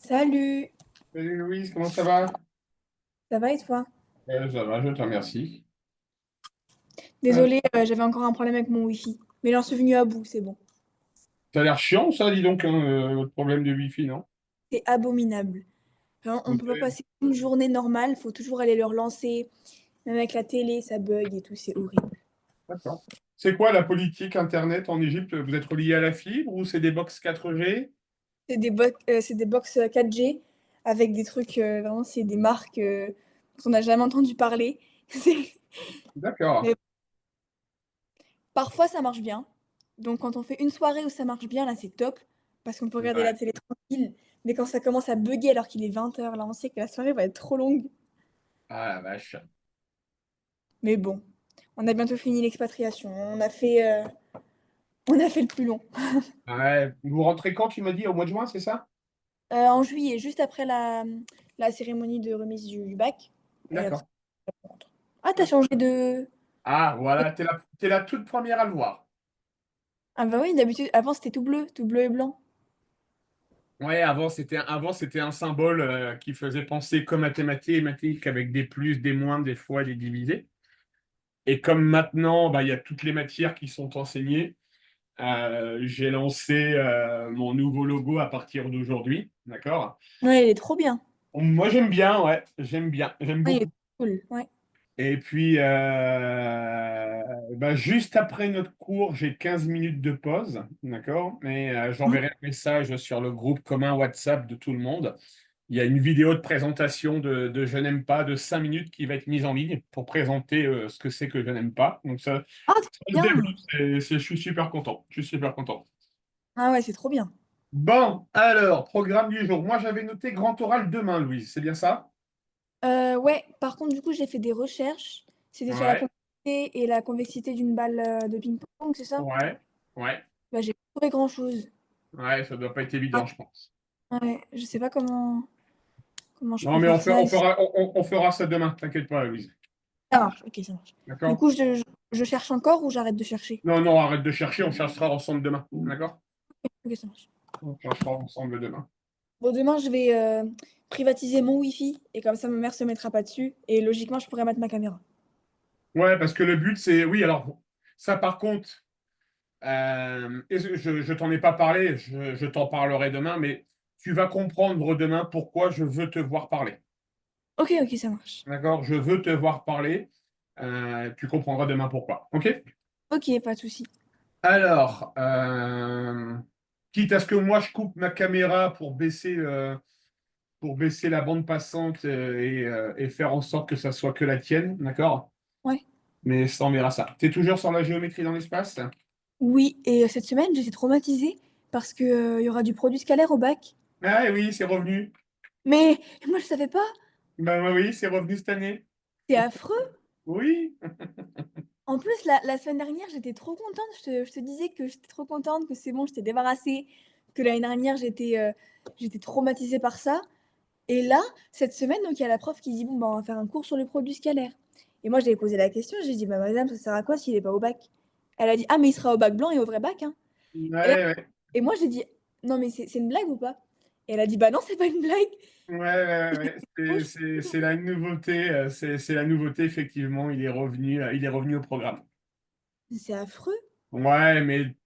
Salut, Salut Louise, comment ça va? ça va et toi? Ça va, je te remercie. Euh, Désolée, j'avais encore un problème avec mon Wi-Fi. Mais j'en suis venue à bout, c'est bon. Ça a l'air chiant, ça, dis donc, hein, votre problème de Wi-Fi, non? C'est abominable. Vraiment, on peut pas Ok, passer une journée normale, faut toujours aller le relancer. Même avec la télé, ça bug et tout, c'est horrible. d'accord. C'est quoi la politique Internet en Égypte? Vous êtes relié à la fibre ou c'est des box 4G? C'est des box 4G avec des trucs, vraiment, c'est des marques dont on n'a jamais entendu parler. C'est- D'accord. Mais parfois, ça marche bien. Donc, quand on fait une soirée où ça marche bien, là, c'est top. Parce qu'on peut regarder la Ouais. télé tranquille. Mais quand ça commence à bugger alors qu'il est 20 h, là, on sait que la soirée va être trop longue. Ah la vache. Mais bon, on a bientôt fini l'expatriation. On a fait le plus long. Ouais. Vous rentrez quand, tu m'as dit, au mois de juin, c'est ça? En juillet, juste après la cérémonie de remise du bac. Et après, D'accord. on rentre. Ah, t'as changé de... Ah, voilà, t'es la toute première à le voir. Ah bah oui, d'habitude, avant c'était tout bleu et blanc. Ouais, avant c'était un symbole qui faisait penser comme mathématiques avec des plus, des moins, des fois des divisés. Et comme maintenant, bah, il y a toutes les matières qui sont enseignées, j'ai lancé mon nouveau logo à partir d'aujourd'hui. D'accord? Ouais, il est trop bien. Moi, j'aime bien, ouais, j'aime Ouais, il est beaucoup. cool, ouais. Et puis, bah, juste après notre cours, j'ai 15 minutes de pause. D'accord? Mais Mhm. j'enverrai un message sur le groupe commun WhatsApp de tout le monde. Il y a une vidéo de présentation de Je n'aime pas de 5 minutes qui va être mise en ligne pour présenter ce que c'est que Je n'aime pas. Donc Ah, trop ça se développe. bien. Je suis super content. Je suis super content. Ah ouais, c'est trop bien. Bon, alors, programme du jour. Moi, j'avais noté grand oral demain, Louise. C'est bien ça? Ouais, par contre, du coup, j'ai fait des recherches. C'était sur la Ouais, convexité et la convexité d'une balle de ping-pong, c'est ça? ouais, ouais. Bah, j'ai pas trouvé grand-chose. Ouais, ça doit pas être Ah, évident, je pense. ouais, je sais pas comment je Non, peux mais faire ça. on fera ça demain. T'inquiète pas, Louise. Ça marche, ok, ça marche. Du D'accord? coup, je cherche encore ou j'arrête de chercher? Non, non, arrête de chercher. On cherchera ensemble demain. D'accord? Ok, ça marche. On cherchera ensemble demain. Bon, demain, je vais privatiser mon Wi-Fi et comme ça, ma mère se mettra pas dessus et logiquement, je pourrai mettre ma caméra. Ouais, parce que le but, c'est. Oui, alors, ça, par contre. Et je t'en ai pas parlé, je t'en parlerai demain, mais tu vas comprendre demain pourquoi je veux te voir parler. Ok, ok, ça marche. D'accord? Je veux te voir parler. Tu comprendras demain pourquoi. OK? Ok, pas de souci. Alors, quitte à ce que moi je coupe ma caméra pour baisser la bande passante et faire en sorte que ça soit que la tienne, d'accord? Ouais. Mais ça, on verra ça. Tu es toujours sur la géométrie dans l'espace? Oui, et cette semaine, j'étais traumatisée parce que, il y aura du produit scalaire au bac. Ah oui, c'est revenu. Mais moi, je savais pas. Ben oui, oui, c'est revenu cette année. C'est affreux. Oui. En plus, la semaine dernière, j'étais trop contente. Je te disais que j'étais trop contente, que c'est bon, j'étais débarrassée, que l'année dernière, j'étais traumatisée par ça. Et là, cette semaine, donc il y a la prof qui dit, bon, bah, on va faire un cours sur le produit scalaire. Et moi, je lui ai posé la question, j'ai dit, bah, madame, ça sert à quoi s'il n'est pas au bac? Elle a dit, ah, mais il sera au bac blanc et au vrai bac, hein. Et là, Ouais, ouais. et moi, j'ai dit, non, mais c'est une blague ou pas? Et elle a dit, bah non, c'est pas une blague. Ouais, ouais, ouais. Oh, C'est la nouveauté. C'est la nouveauté, effectivement. Il est revenu au programme. c'est affreux. Ouais, mais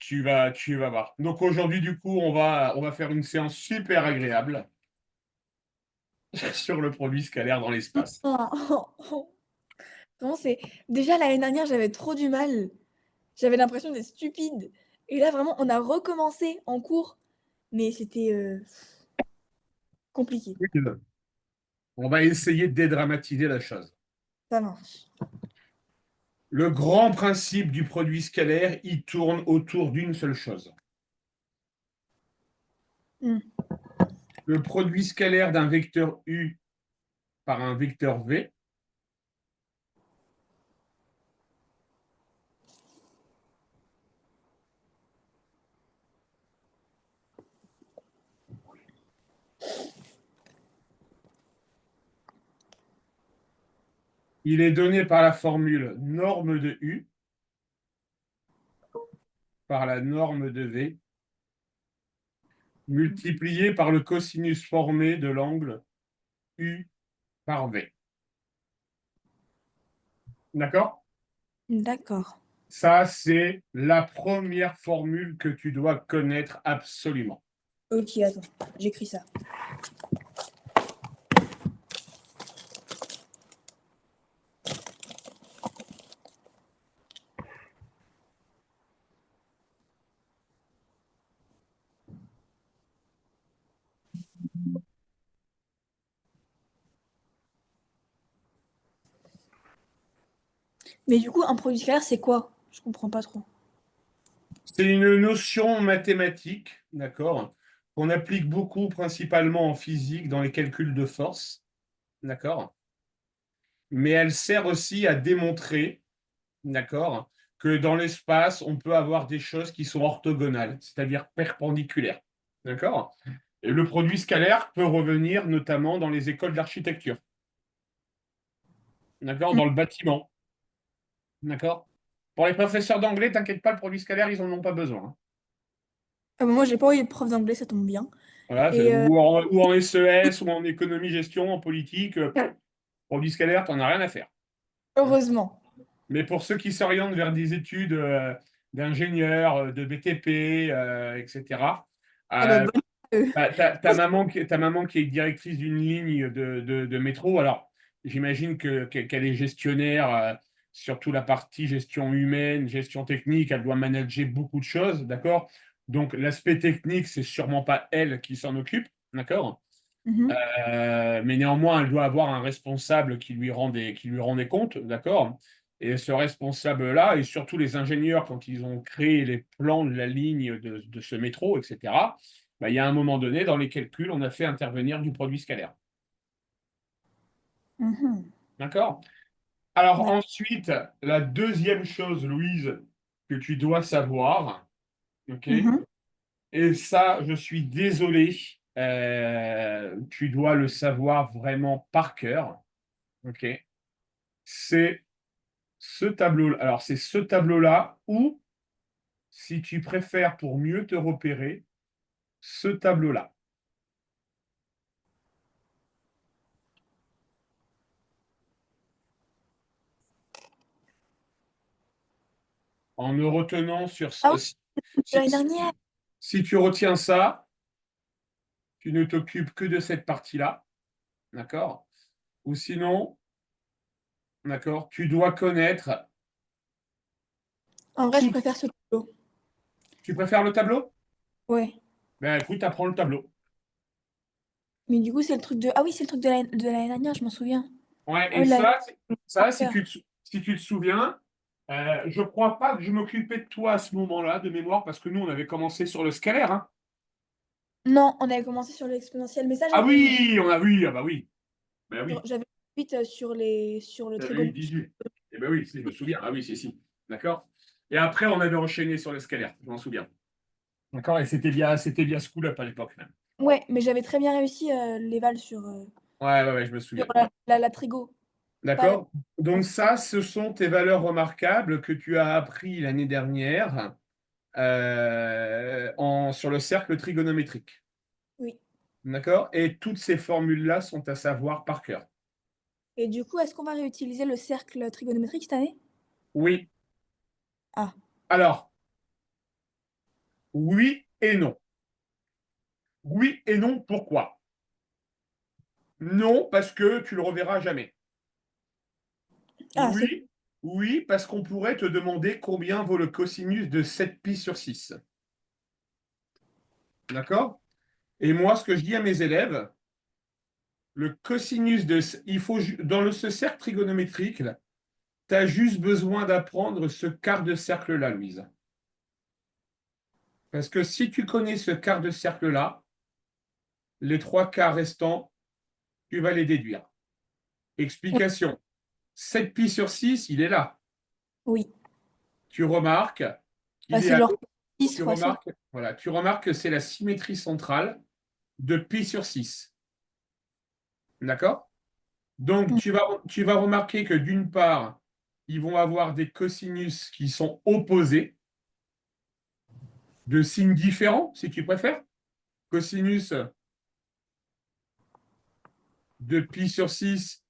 tu vas voir. Donc aujourd'hui, du coup, on va faire une séance super agréable sur le produit scalaire dans l'espace. Vraiment, c'est... Déjà, l'année dernière, j'avais trop du mal. J'avais l'impression d'être stupide. Et là, vraiment, on a recommencé en cours. Mais c'était compliqué. Oui. On va essayer de dédramatiser la chose. Ça marche. Le grand principe du produit scalaire, il tourne autour d'une seule chose. Hmm. Le produit scalaire d'un vecteur U par un vecteur V, il est donné par la formule norme de U par la norme de V multiplié par le cosinus formé de l'angle U par V. D'accord? D'accord. Ça, c'est la première formule que tu dois connaître absolument. Ok, attends, j'écris ça. Mais du coup, un produit scalaire, c'est quoi? Je comprends pas trop. C'est une notion mathématique, d'accord, qu'on applique beaucoup principalement en physique dans les calculs de force, d'accord, mais elle sert aussi à démontrer, d'accord, que dans l'espace, on peut avoir des choses qui sont orthogonales, c'est-à-dire perpendiculaires, d'accord. Et le produit scalaire peut revenir notamment dans les écoles d'architecture, d'accord, Mm. dans le bâtiment, d'accord. Pour les professeurs d'anglais, t'inquiète pas, le produit scalaire, ils n'en ont pas besoin, hein. Ah bah, moi, j'ai pas eu de prof d'anglais, ça tombe bien. Voilà, Et ou en SES, ou en économie-gestion, en politique, produit scalaire, t'en as rien à faire. heureusement. Mais pour ceux qui s'orientent vers des études d'ingénieur, de BTP, etc., Ah bah, euh, bonne. ta maman qui est directrice d'une ligne de métro, alors j'imagine qu'elle est gestionnaire, surtout la partie gestion humaine, gestion technique, elle doit manager beaucoup de choses, d'accord? Donc l'aspect technique, c'est sûrement pas elle qui s'en occupe, d'accord? Mhm. Mais néanmoins, elle doit avoir un responsable qui lui rend des comptes, d'accord? Et ce responsable-là, et surtout les ingénieurs, quand ils ont créé les plans de la ligne de ce métro, etc., bah, il y a un moment donné, dans les calculs, on a fait intervenir du produit scalaire. Mhm. D'accord? Alors D'accord. ensuite, la deuxième chose, Louise, que tu dois savoir, ok? Mhm. Et ça, je suis désolé, tu dois le savoir vraiment par cœur, ok? C'est ce tableau. Alors, c'est ce tableau-là ou, si tu préfères pour mieux te repérer, ce tableau-là. En ne retenant sur... Ah oui, Si, de si- l'année dernière. si tu retiens ça, tu ne t'occupes que de cette partie-là, d'accord? Ou sinon, d'accord, tu dois connaître... En vrai, je tout. préfère ce tableau. Tu préfères le tableau? Ouais. Ben écoute, apprends le tableau. Mais du coup, c'est le truc de. Ah oui, c'est le truc de l'année dernière, je m'en souviens. Ouais, Ah et oui, l'année ça dernière. si tu te souviens, je crois pas que je m'occupais de toi à ce moment-là, de mémoire, parce que nous, on avait commencé sur le scalaire, hein. Non, on avait commencé sur l'exponentielle, mais ça, Ah j'avais eu oui, on a vu, ah bah oui. Ben oui, j'avais 8 sur le tu avais eu trigone. 18. Eh ben oui, si, je me souviens. Ah oui, si, si. D'accord. Et après, on avait enchaîné sur le scalaire, je m'en souviens. D'accord, et c'était via School Up à l'époque même. Ouais, mais j'avais très bien réussi les vals Ouais, ouais, ouais, je me sur souviens. la trigo. Pas la- D'accord. Donc ça, ce sont tes valeurs remarquables que tu as appris l'année dernière sur le cercle trigonométrique. Oui. D'accord? Et toutes ces formules-là sont à savoir par cœur. Et du coup, est-ce qu'on va réutiliser le cercle trigonométrique cette année? Oui. Ah. Alors, oui et non. Oui et non, pourquoi? Non, parce que tu le reverras jamais. Ah, c'est. Oui, oui, parce qu'on pourrait te demander combien vaut le cosinus de 7 pi sur 6. D'accord? Et moi, ce que je dis à mes élèves, le cosinus de... Il faut, ce cercle trigonométrique, tu as juste besoin d'apprendre ce quart de cercle-là, Louise. Parce que si tu connais ce quart de cercle-là, les trois quarts restants, tu vas les déduire. Explication. 7 pi sur 6, il est là. Oui. Tu remarques Bah, qu'il est c'est à genre 10 tu fois 7. remarques, voilà, tu remarques que c'est la symétrie centrale de pi sur 6. D'accord? Donc, tu vas remarquer que d'une part, ils vont avoir des cosinus qui sont opposés, de signes différents, si tu préfères. cosinus de pi sur 6,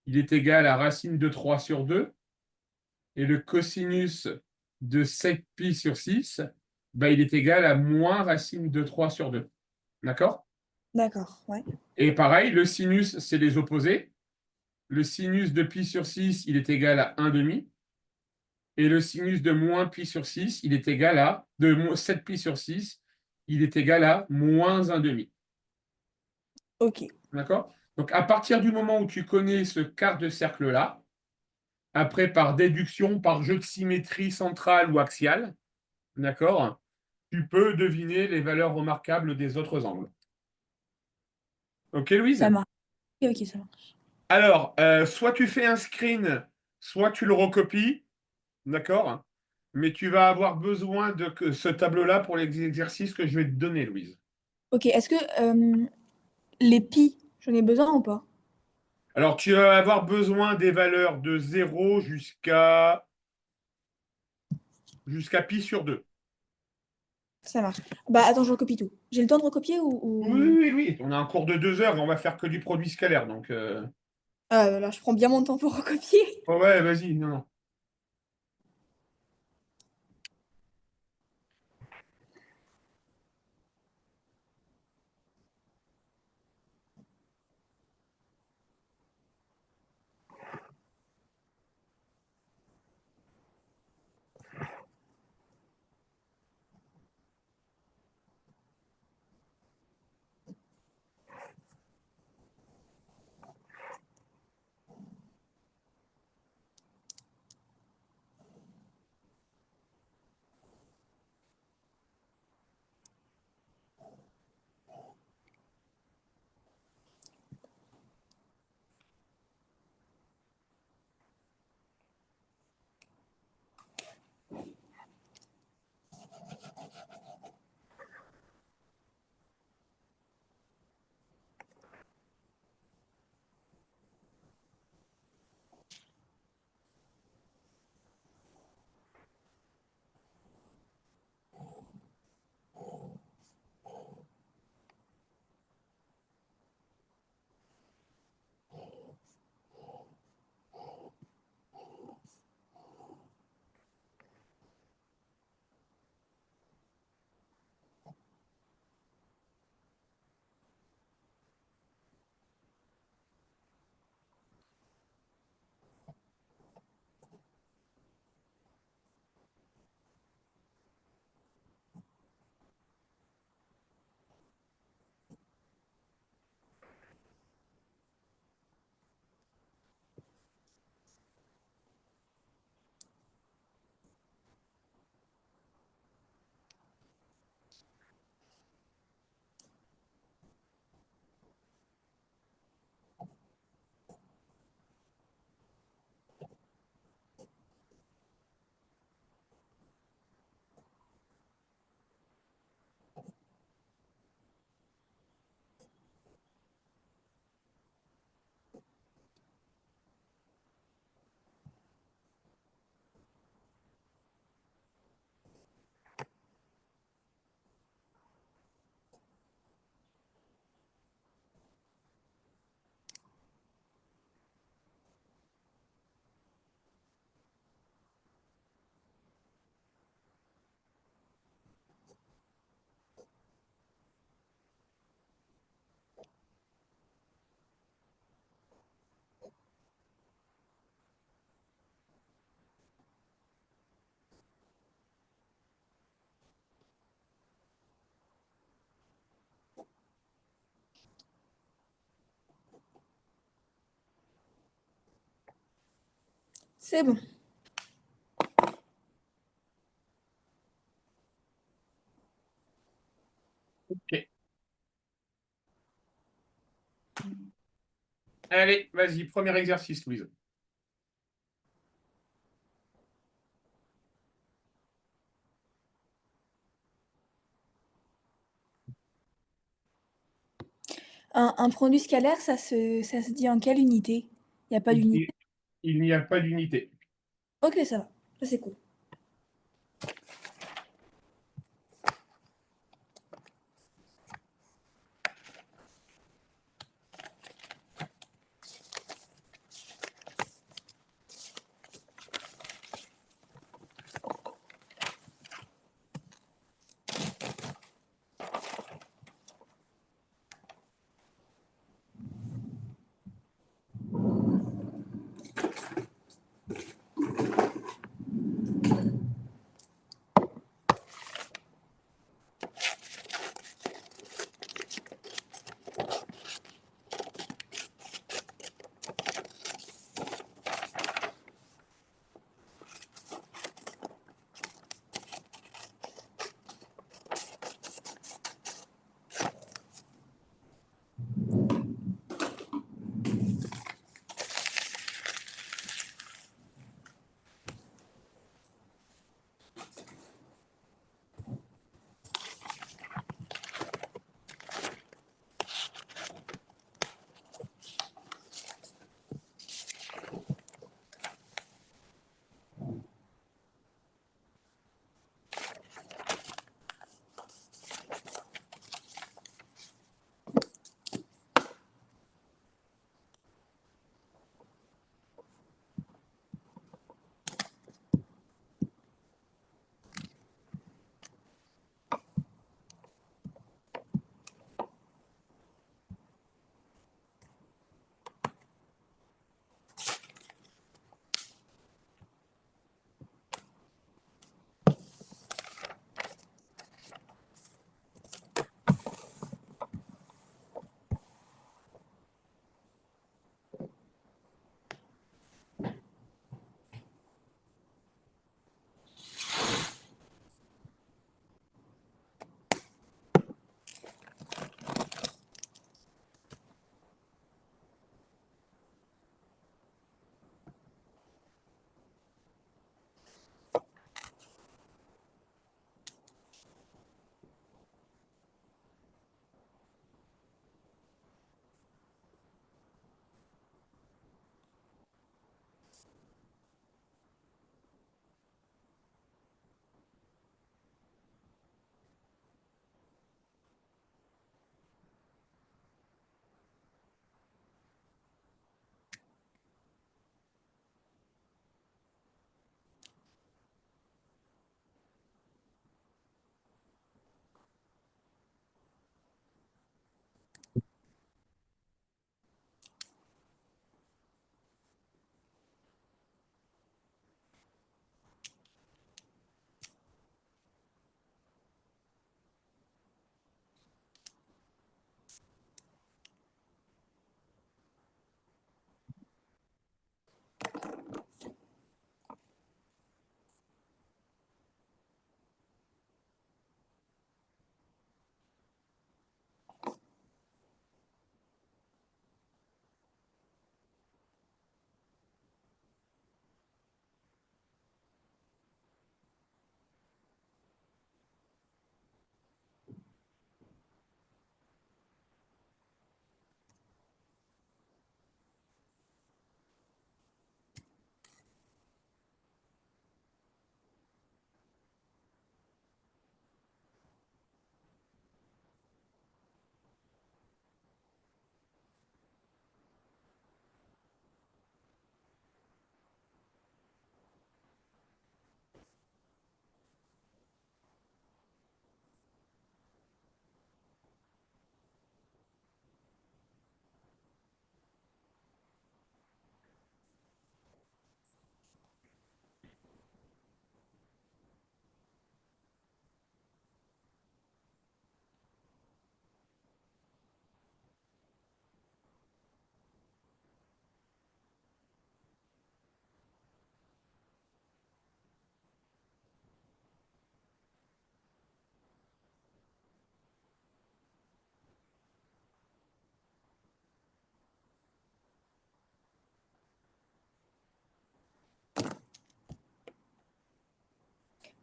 il est égal à racine de 3 sur 2. Et le cosinus de sec pi sur 6, bah, il est égal à moins racine de 3 sur 2. D'accord? D'accord, ouais. Et pareil, le sinus, c'est les opposés. Le sinus de pi sur 6, il est égal à 1 demi. Et le sinus de moins pi sur 6, il est égal à, de 7 pi sur 6, il est égal à moins 1 demi. Ok, D'accord? Donc, à partir du moment où tu connais ce quart de cercle-là, après, par déduction, par jeu de symétrie centrale ou axiale, d'accord, tu peux deviner les valeurs remarquables des autres angles. Ok, Louise? ça marche. Ok, ok, ça marche. Alors, soit tu fais un screen, soit tu le recopies, d'accord? Mais tu vas avoir besoin de ce tableau-là pour les exercices que je vais te donner, Louise. Ok, est-ce que les pi, j'en ai besoin ou pas? Alors, tu vas avoir besoin des valeurs de 0 jusqu'à pi sur 2. Ça marche. Bah attends, je recopie tout. J'ai le temps de recopier Oui, oui, oui, on a un cours de 2 heures et on va faire que du produit scalaire. Donc, Ah, là, je prends bien mon temps pour recopier. oh ouais, vas-y, non, non. C'est bon. Ok. Allez, vas-y, premier exercice, Louise. Un produit scalaire, ça se dit en quelle unité? Il n'y a pas Il d'unité. n'y il n'y a pas d'unité. Ok, ça va. Ça, c'est cool.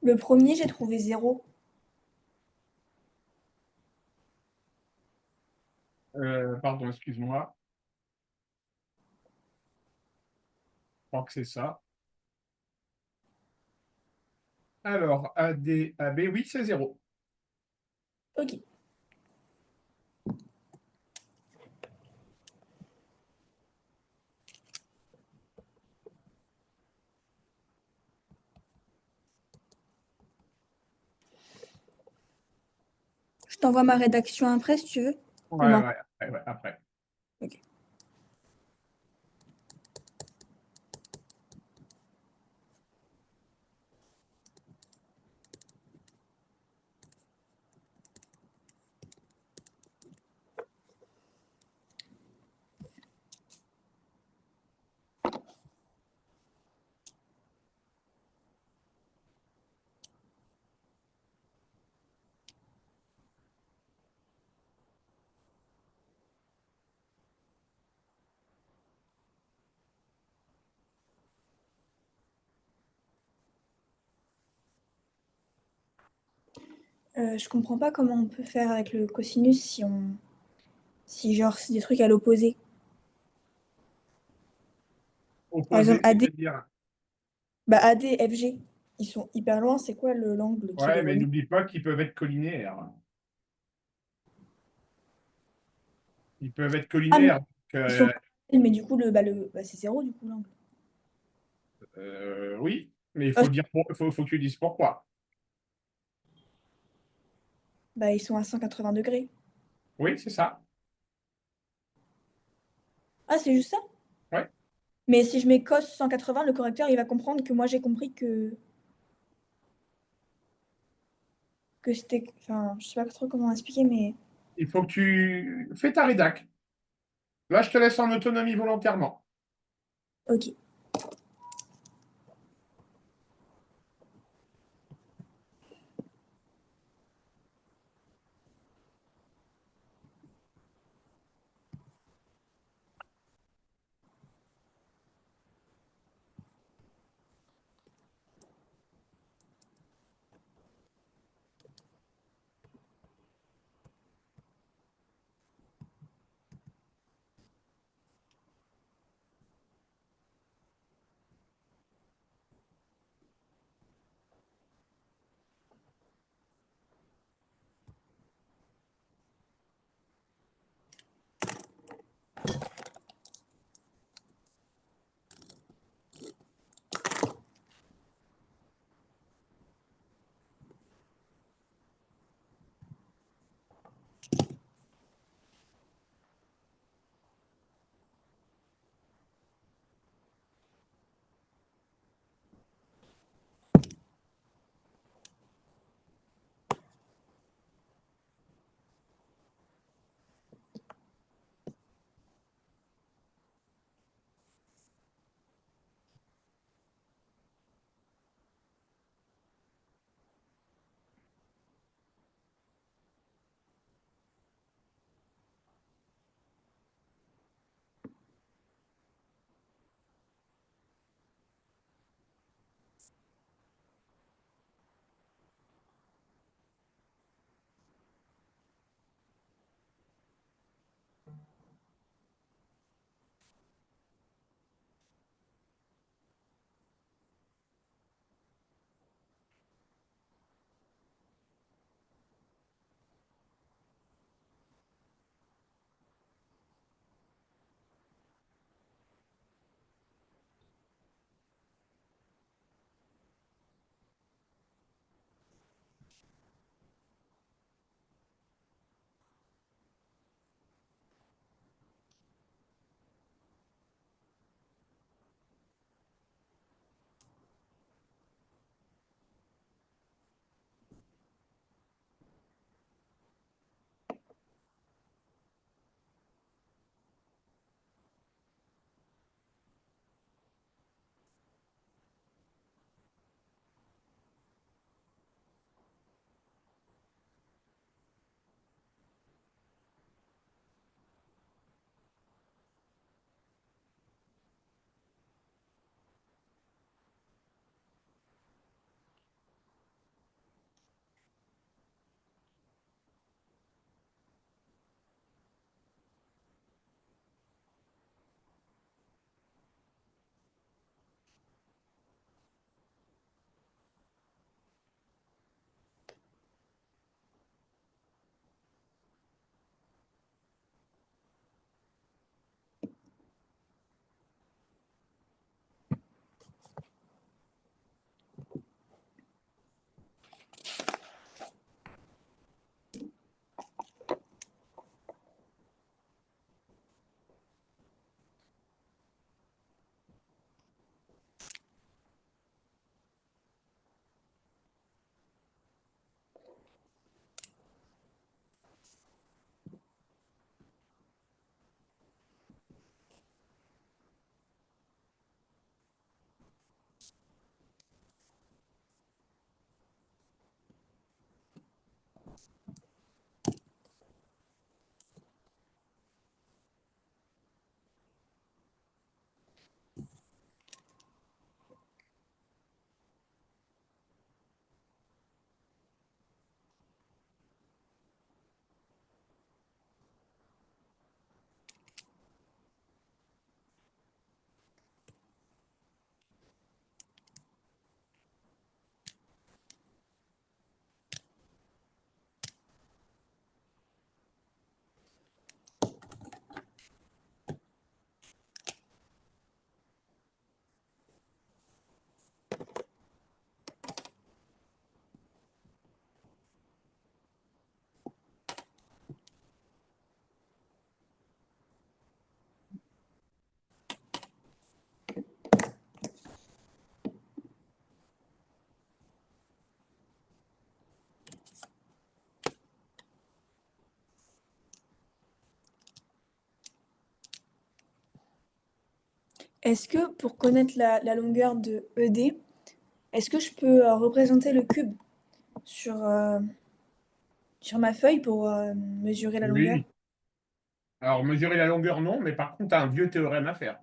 Le premier, j'ai trouvé zéro. Pardon, excuse-moi. Je crois que c'est ça. Alors, AD, AB, oui, c'est zéro. Ok. Je t'envoie ma rédaction après si tu veux. Ou Ouais, non. ouais, ouais, après. Ok. Je comprends pas comment on peut faire avec le cosinus si genre c'est des trucs à l'opposé. Par exemple, Opposé, AD, c'est-à-dire. bah AD, FG, ils sont hyper loin. C'est quoi l'angle qui les Ouais, mais relie? n'oublie pas qu'ils peuvent être collinéaires. Ils peuvent être Ah, mais collinaires. ils sont parallèles, mais du coup, c'est zéro, du coup, l'angle. Oui, mais il Ah, faut dire faut que tu dises pourquoi. bah, ils sont à 180 degrés. Oui, c'est ça. Ah, c'est juste ça? Ouais. Mais si je mets cos 180, le correcteur, il va comprendre que moi, j'ai compris que c'était... Enfin, je sais pas trop comment expliquer, mais... Il faut que tu fais ta rédac. Là, je te laisse en autonomie volontairement. Ok. Est-ce que pour connaître la longueur de ED, est-ce que je peux représenter le cube sur, sur ma feuille pour mesurer la longueur? Oui. Alors, mesurer la longueur, non, mais par contre, tu as un vieux théorème à faire.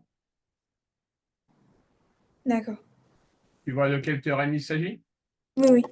D'accord. Tu vois de quel théorème il s'agit? Oui, oui.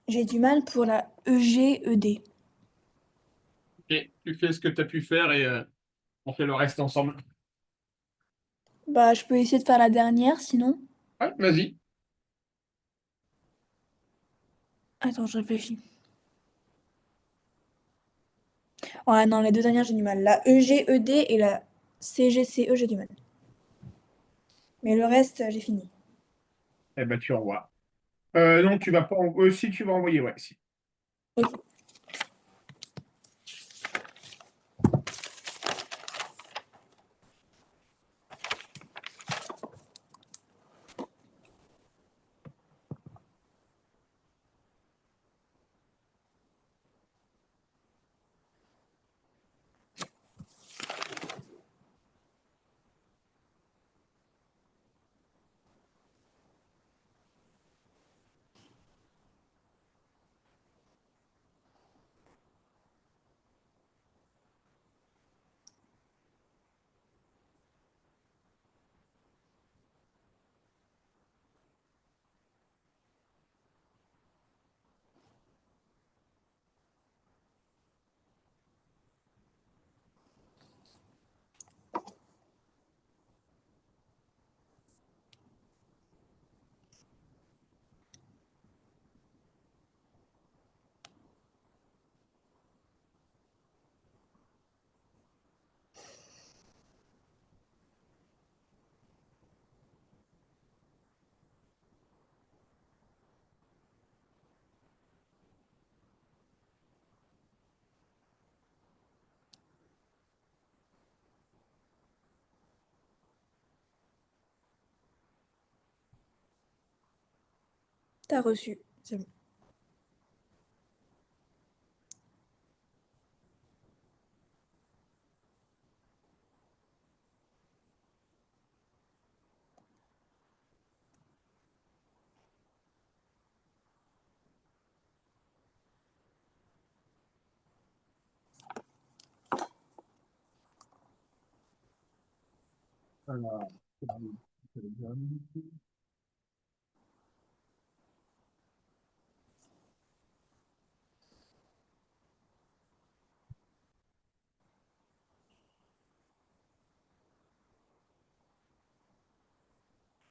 J'ai du mal pour la EG-ED. Ok, tu fais ce que tu as pu faire et on fait le reste ensemble. Bah, je peux essayer de faire la dernière, sinon. Ouais, vas-y. Attends, je réfléchis. Ouais, non, les deux dernières, j'ai du mal. La EG-ED et la CGCE, j'ai du mal. Mais le reste, j'ai fini. Eh ben, tu envoies. Non, tu vas pas. Si tu vas envoyer, ouais. Si. Ok, t'as reçu. C'est bon.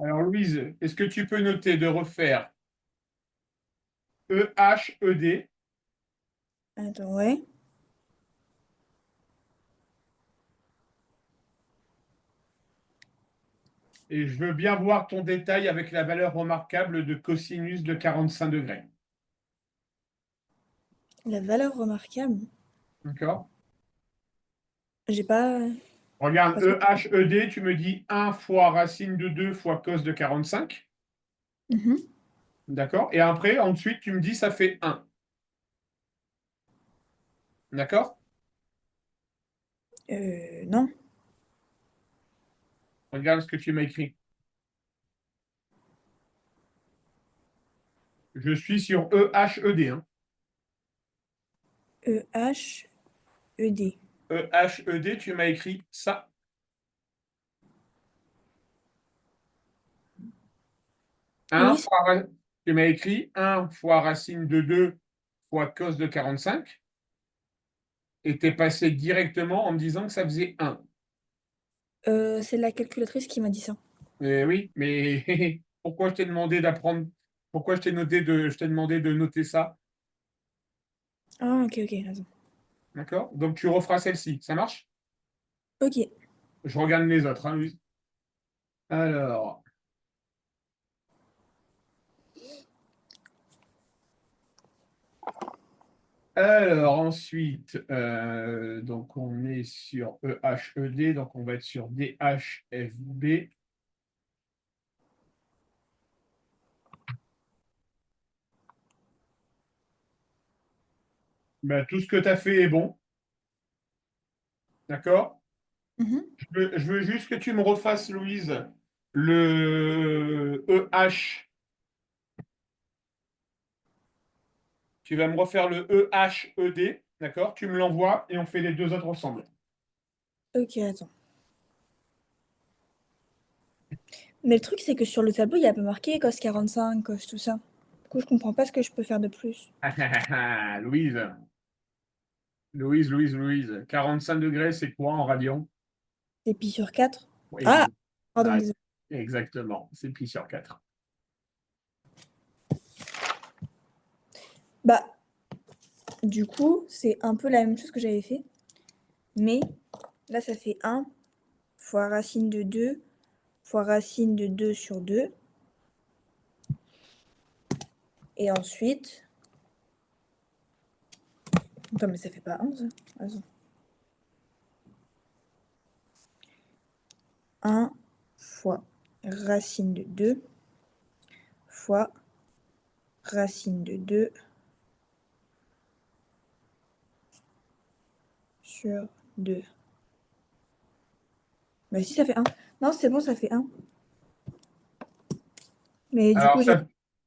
Alors, Louise, est-ce que tu peux noter de refaire EHED Attends, ouais. et je veux bien voir ton détail avec la valeur remarquable de cosinus de 45 degrés. La valeur remarquable. D'accord? J'ai pas. Regarde, Pas trop. EHED, tu me dis 1 fois racine de 2 fois cos de 45. Mhm. D'accord? Et après, ensuite, tu me dis ça fait 1. D'accord? Non. Regarde ce que tu m'as écrit. Je suis sur EHED. Hein. EHED. EHED, tu m'as écrit ça. Oui, 1 fois, tu m'as écrit 1 fois racine de 2 fois cos de 45. Et tu es passé directement en me disant que ça faisait 1. c'est la calculatrice qui m'a dit ça. Oui, mais pourquoi je t'ai demandé d'apprendre? Pourquoi je t'ai demandé de noter ça? Ah, ok, ok, raison. D'accord? Donc tu referas celle-ci. Ça marche? Ok. Je regarde les autres. Hein, Louise. Alors, ensuite, donc on est sur EHED, donc on va être sur DHFB. Ben, tout ce que tu as fait est bon. D'accord? Mhm. Je veux juste que tu me refasses, Louise, le EH. Tu vas me refaire le EHED, d'accord? Tu me l'envoies et on fait les deux autres ensemble. Ok, attends. Mais le truc, c'est que sur le tableau, il y a pas marqué cos 45, cos tout ça. coup, je comprends pas ce que je peux faire de plus. Louise, Louise. 45 degrés, c'est quoi en radian? C'est pi sur 4. Ah! Ex- Pardon, ah, désolée. exactement, c'est pi sur 4. Bah, du coup, c'est un peu la même chose que j'avais fait. Mais là, ça fait 1 fois racine de 2 fois racine de 2 sur 2. Et ensuite... Attends, mais ça fait pas 1, ça? Attends. 1 fois racine de 2 fois racine de 2 sur 2. Bah si, ça fait 1. Non, c'est bon, ça fait 1. Mais du Alors, coup, j'ai...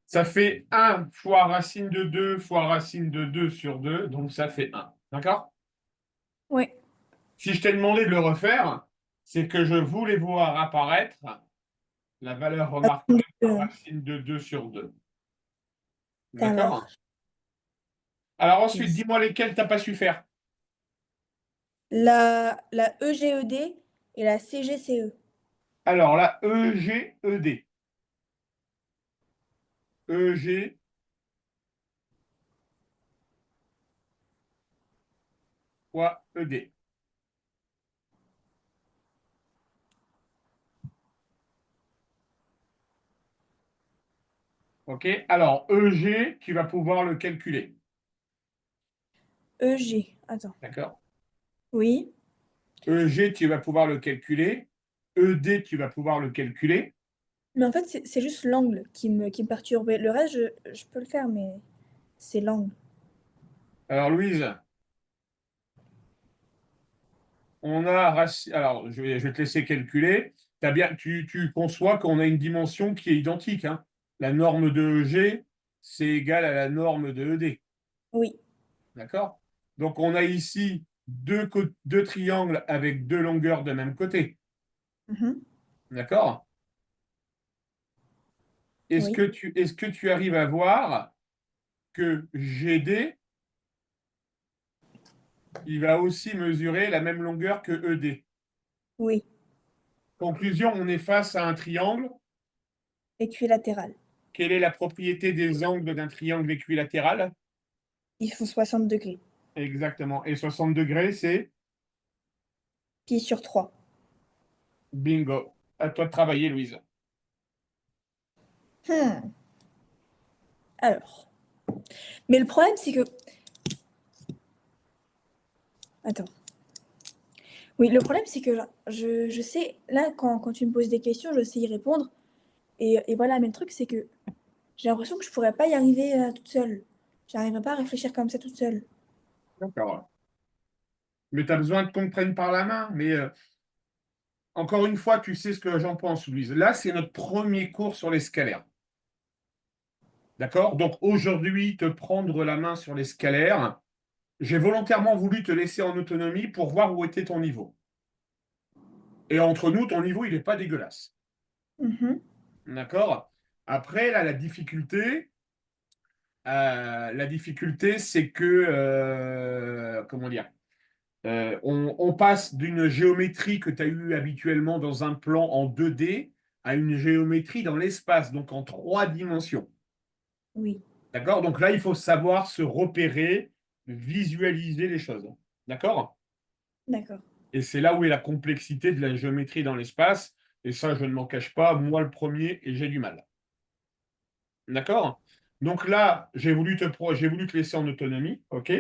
ça fait 1 fois racine de 2 fois racine de 2 sur 2, donc ça fait 1. D'accord? Ouais. Si je t'ai demandé de le refaire, c'est que je voulais voir apparaître la valeur Racine remarquable de de 2, racine de 2 sur 2. ça D'accord? marche. Alors ensuite, Yes. dis-moi lesquels tu n'as pas su faire. La EGED et la CGCE. Alors là, EGED. EG, fois ED. OK? Alors, EG, tu vas pouvoir le calculer. EG. Attends. D'accord? Oui. EG, tu vas pouvoir le calculer. ED, tu vas pouvoir le calculer. Mais en fait, c'est juste l'angle qui me perturbait. Le reste, je peux le faire, mais c'est l'angle. Alors, Louise, on a alors, je vais te laisser calculer. Tu conçois qu'on a une dimension qui est identique, hein. La norme de EG, c'est égal à la norme de ED. Oui. D'accord? Donc, on a ici deux triangles avec deux longueurs de même côté. Mhm. D'accord? Oui. Est-ce que tu arrives à voir que GD, il va aussi mesurer la même longueur que ED? Oui. Conclusion, on est face à un triangle. Équilatéral. Quelle est la propriété des angles d'un triangle équilatéral? Ils font 60 degrés. Exactement. Et 60 degrés, c'est Pi sur 3. bingo. À toi de travailler, Louise. Alors. Mais le problème, c'est que... Attends. Oui, le problème, c'est que je sais... Là, quand tu me poses des questions, je sais y répondre. Et voilà, mais le truc, c'est que j'ai l'impression que je pourrais pas y arriver toute seule. J'arriverai pas à réfléchir comme ça toute seule. D'accord. Mais tu as besoin de qu'on te prenne par la main. Mais encore une fois, tu sais ce que j'en pense, Louise. Là, c'est notre premier cours sur les scalaires. D'accord? Donc aujourd'hui, te prendre la main sur les scalaires, j'ai volontairement voulu te laisser en autonomie pour voir où était ton niveau. Et entre nous, ton niveau, il n'est pas dégueulasse. Mhm. D'accord? Après, là, la difficulté, c'est que, comment dire, on passe d'une géométrie que tu as eue habituellement dans un plan en 2D à une géométrie dans l'espace, donc en 3 dimensions. Oui, D'accord? Donc là, il faut savoir se repérer, visualiser les choses. D'accord? d'accord. Et c'est là où est la complexité de la géométrie dans l'espace. Et ça, je ne m'en cache pas, moi le premier, et j'ai du mal. D'accord? Donc là, j'ai voulu te laisser en autonomie. OK?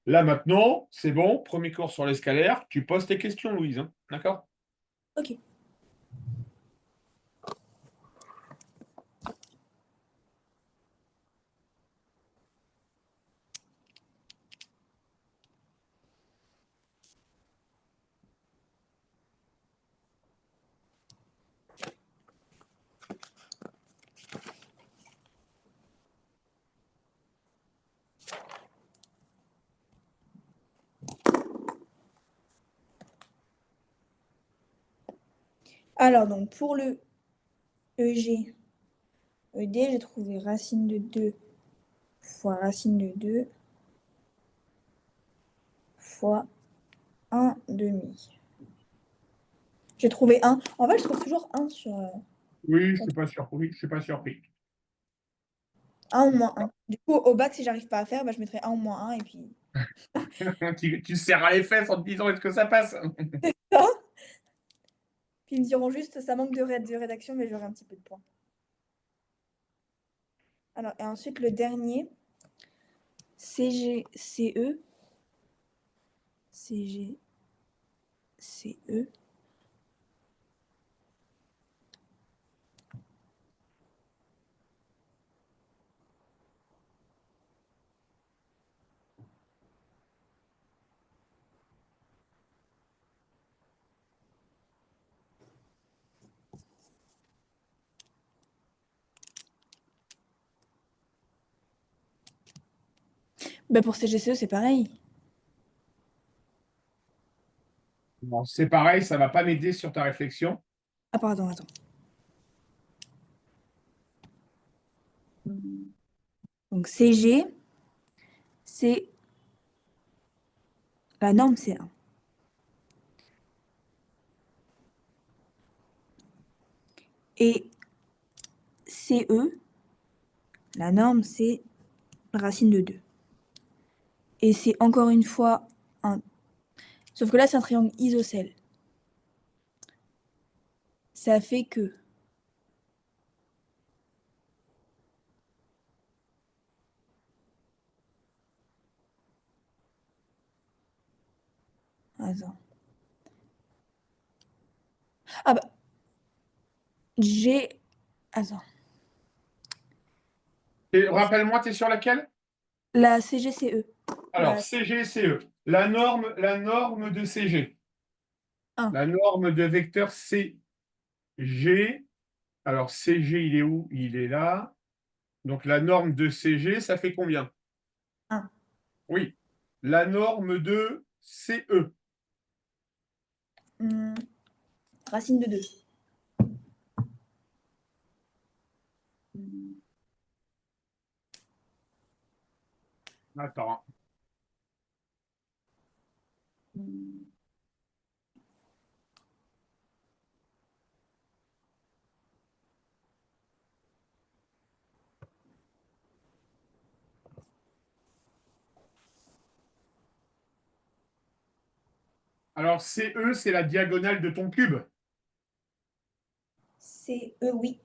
Là, maintenant, c'est bon. Premier cours sur l'escalaire. Tu poses tes questions, Louise, hein. D'accord? Ok. Alors, donc, pour le EG, ED, j'ai trouvé racine de 2 fois racine de 2 fois un demi. J'ai trouvé un. En fait, je trouve toujours un sur Oui, je suis pas surpris. Je suis pas surpris. 1 ou moins un. Du coup, au bac, si j'arrive pas à faire, bah, je mettrai un ou moins un et puis Tu serres les fesses en te disant est-ce que ça passe? puis ils me diront juste ça manque de rédaction, mais j'aurai un petit peu de points. Alors, et ensuite le dernier, CGCE. CGCE. Bah pour CGCE, c'est pareil. Bon, c'est pareil, ça va pas m'aider sur ta réflexion. Ah, pardon, attends. Donc CG, c'est la norme, c'est 1. Et CE, la norme, c'est racine de 2. Et c'est encore une fois un. Sauf que là, c'est un triangle isocèle. Ça fait que. Attends. Ah bah. J'ai. Attends. Et rappelle-moi, tu es sur laquelle? La CGCE. Alors, La CGCE, la norme de CG, 1. la norme de vecteur CG. Alors, CG, il est où? Il est là. Donc, la norme de CG, ça fait combien? 1. Oui. La norme de CE. Racine de 2. Attends. Alors, CE, c'est la diagonale de ton cube. CE, oui.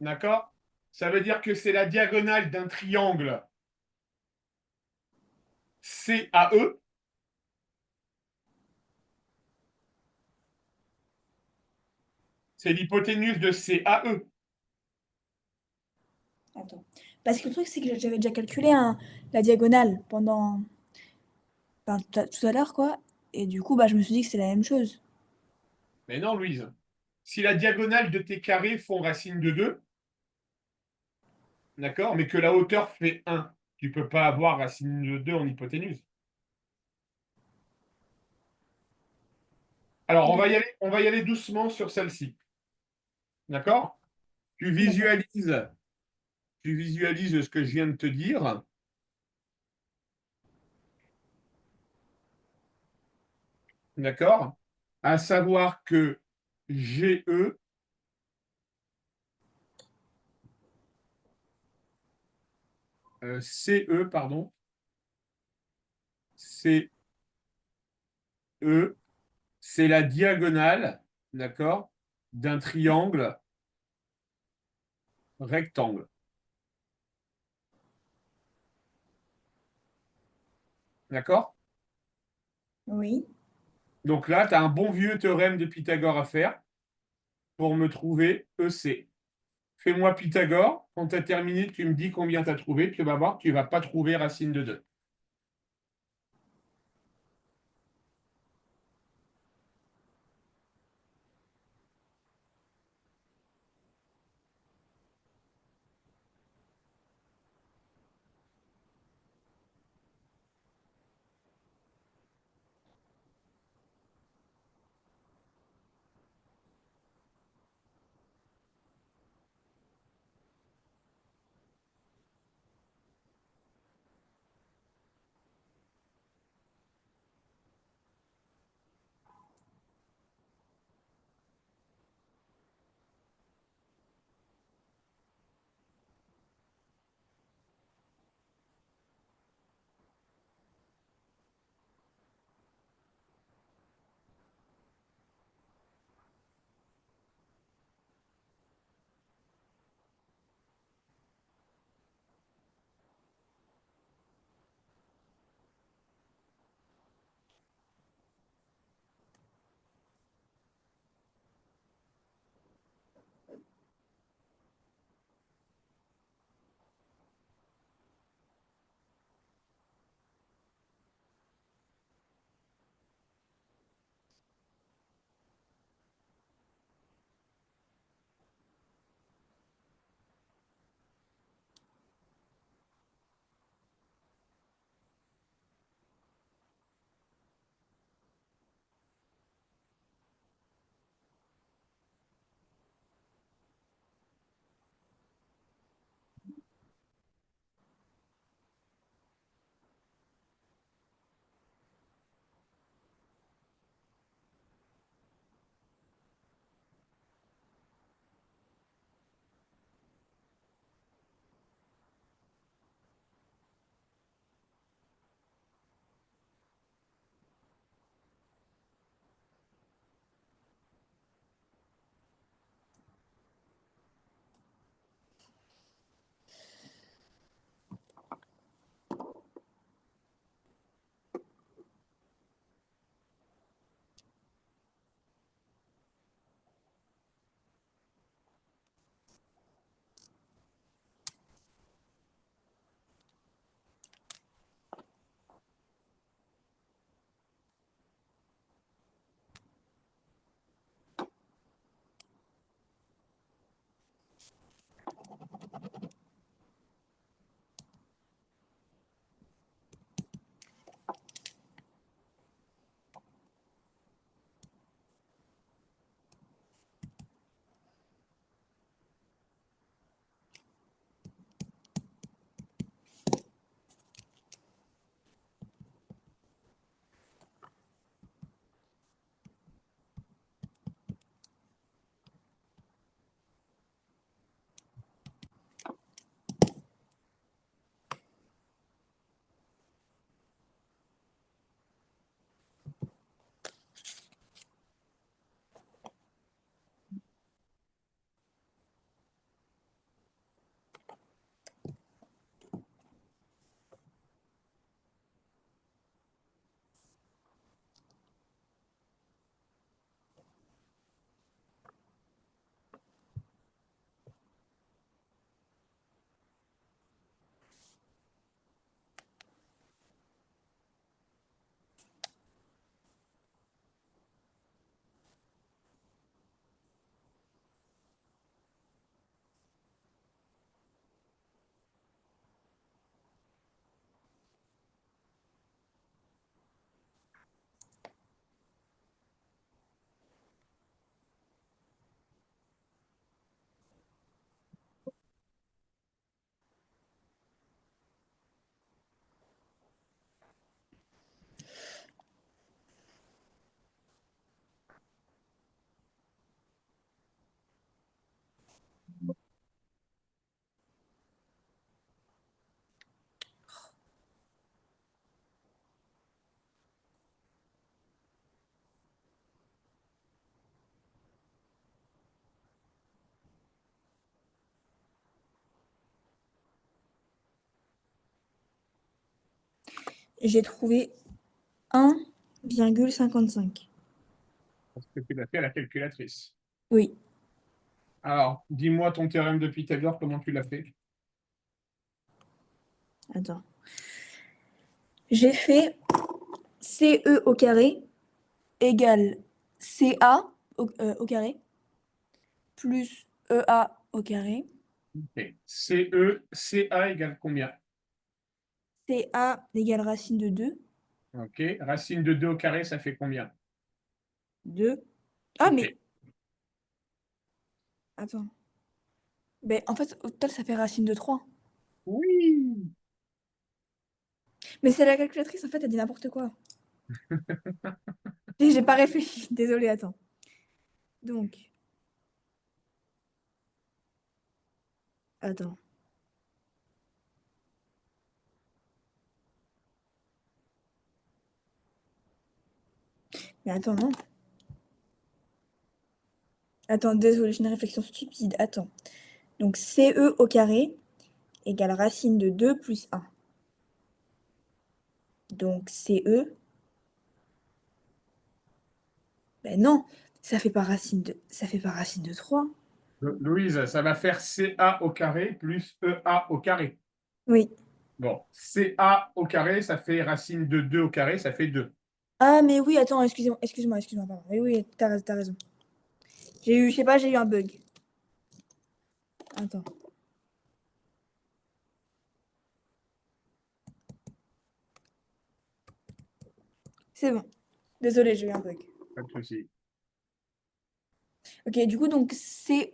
D'accord? Ça veut dire que c'est la diagonale d'un triangle CAE. C'est l'hypoténuse de CAE. Attends. Parce que le truc, c'est que j'avais déjà calculé la diagonale pendant. Enfin, tout à l'heure, quoi. Et du coup, bah, je me suis dit que c'est la même chose. Mais non, Louise. Si la diagonale de tes carrés font racine de 2, d'accord, mais que la hauteur fait 1, tu ne peux pas avoir racine de 2 en hypoténuse. Alors, on va y aller doucement sur celle-ci. D'accord? Tu D'accord. visualises, tu visualises ce que je viens de te dire. D'accord? À savoir que GE, CE, pardon, CE, c'est la diagonale, d'accord, d'un triangle rectangle. D'accord? Oui. Donc là, tu as un bon vieux théorème de Pythagore à faire pour me trouver EC. Fais-moi Pythagore. Quand tu as terminé, tu me dis combien tu as trouvé. Tu vas voir, tu ne vas pas trouver racine de 2. J'ai trouvé 1,55. Parce que tu l'as fait à la calculatrice. Oui, Alors, dis-moi ton théorème de Pythagore, comment tu l'as fait? attends. J'ai fait CE au carré égale CA au carré plus EA au carré. Ok. CE, CA égale combien? CA égale racine de 2. Ok. Racine de 2 au carré, ça fait combien? 2. Ah, Ok. mais attends. Ben, en fait, au total, ça fait racine de 3. Oui. Mais c'est la calculatrice, en fait, elle dit n'importe quoi. Et j'ai pas réfléchi. Désolée, attends. Donc, attends. Mais attends, non. Attends, désolée, j'ai une réflexion stupide. Attends. Donc, CE au carré égale racine de 2 plus 1. Donc, CE. Ben non, ça fait pas racine de 3. Louise, ça va faire CA au carré plus EA au carré. Oui. Bon, CA au carré, ça fait racine de 2 au carré, ça fait 2. Ah, mais oui, attends, excuse-moi, pardon. Oui, oui, t'as raison. J'ai eu, je sais pas, j'ai eu un bug. Attends. C'est bon. Désolée, j'ai eu un bug. Pas de souci. Ok, du coup, donc CE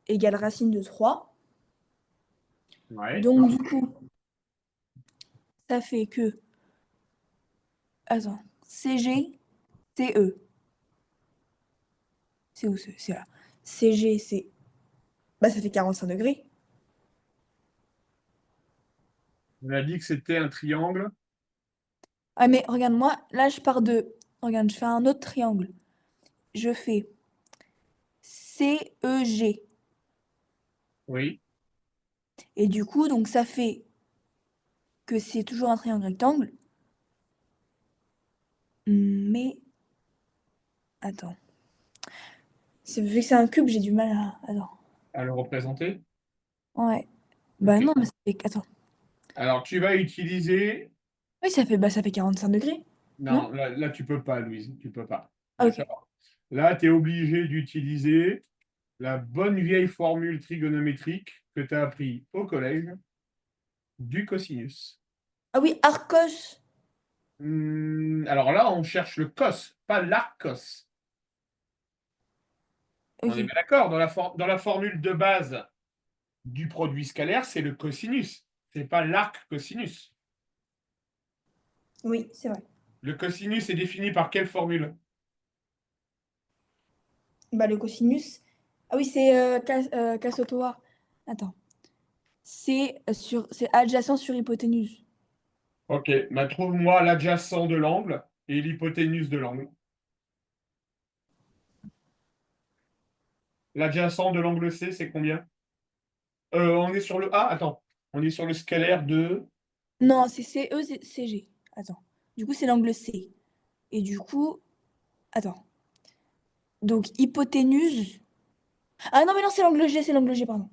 égale racine de 3. Ouais. Donc, du coup, ça fait que. Attends. CG, CE. C'est où c'est là. CG, c'est. Bah, ça fait 45 degrés. On a dit que c'était un triangle. Ah, mais regarde-moi, là, je pars de. Regarde, je fais un autre triangle. Je fais CEG. Oui. Et du coup, donc, ça fait que c'est toujours un triangle rectangle. Mais. Attends. Vu que c'est un cube, j'ai du mal à. Attends. À le représenter. Ouais. Bah, Ok. non, mais ça fait. Attends. Alors, tu vas utiliser. Oui, ça fait 45 degrés. Non? Non, là, tu peux pas, Louise. Tu peux pas. Ah, ok. D'accord. Là, tu es obligé d'utiliser la bonne vieille formule trigonométrique que tu as appris au collège du cosinus. Ah oui, Arcos. Alors là, on cherche le cos, pas l'arcos. On est Ok. bien d'accord. Dans la formule de base du produit scalaire, c'est le cosinus. C'est pas l'arc cosinus. Oui, c'est vrai. Le cosinus est défini par quelle formule? Bah, le cosinus. Ah oui, c'est Casotoa. Attends. C'est adjacent sur hypoténuse. Ok, bah trouve-moi l'adjacent de l'angle et l'hypoténuse de l'angle. L'adjacent de l'angle C, c'est combien? On est sur le A? Attends. On est sur le scalaire de. Non, c'est CE, c'est CG. Attends. Du coup, c'est l'angle C. Et du coup, attends. Donc, hypoténuse. Ah non, mais non, c'est l'angle G, pardon.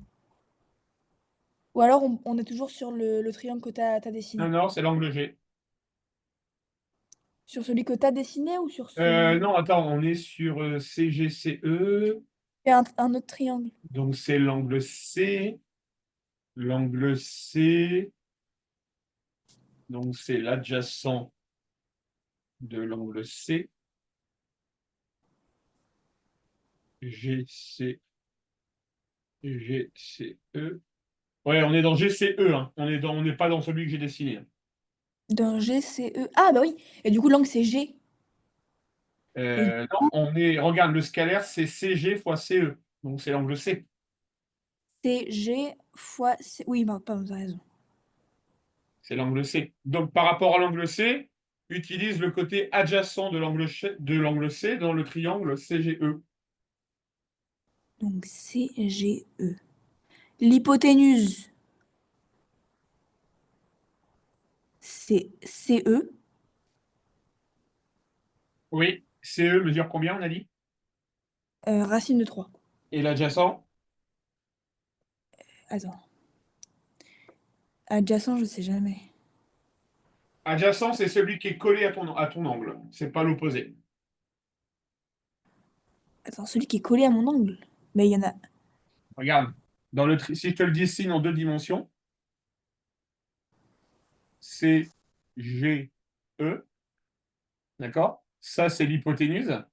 Ou alors, on est toujours sur le triangle que t'as Non, dessiné. non, c'est l'angle G. Sur celui que t'as dessiné ou sur celui. Non, attends, on est sur CGCE. Et un autre triangle. Donc c'est l'angle C. L'angle C. Donc c'est l'adjacent de l'angle C. GC, GCE. Ouais, on est dans GCE, hein. On n'est pas dans celui que j'ai dessiné, hein. D'un G, C, E. Ah, bah oui. Et du coup, l'angle, c'est G. Et du Non, coup, regarde, le scalaire, c'est CG fois CE. Donc c'est l'angle C. c'est G fois C. Oui, bah, pardon, t'as raison. C'est l'angle C. Donc par rapport à l'angle C, utilise le côté adjacent de l'angle C dans le triangle CGE. Donc, C, G, E. L'hypoténuse, c'est CE. Oui. CE mesure combien, on a dit? Racine de 3. Et l'adjacent? Attends. Adjacent, je sais jamais. Adjacent, c'est celui qui est collé à ton angle. C'est pas l'opposé. Attends, celui qui est collé à mon angle. Mais il y en a. Regarde. Si je te le dessine en deux dimensions, c'est G, E. D'accord? Ça, c'est l'hypoténuse.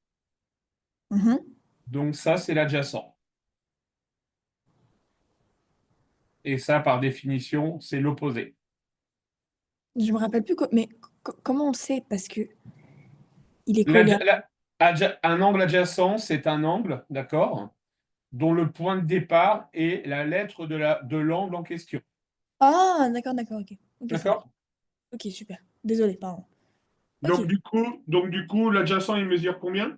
Mhm. Donc ça, c'est l'adjacent. Et ça, par définition, c'est l'opposé. Je me rappelle plus. Mais comment on le sait? Parce que il est collé à. Un angle adjacent, c'est un angle, d'accord, dont le point de départ est la lettre de l'angle en question. Ah, d'accord, d'accord, ok. Ok, c'est bon. D'accord? Ok, super. Désolé, pardon. Ok. Donc du coup, l'adjacent, il mesure combien?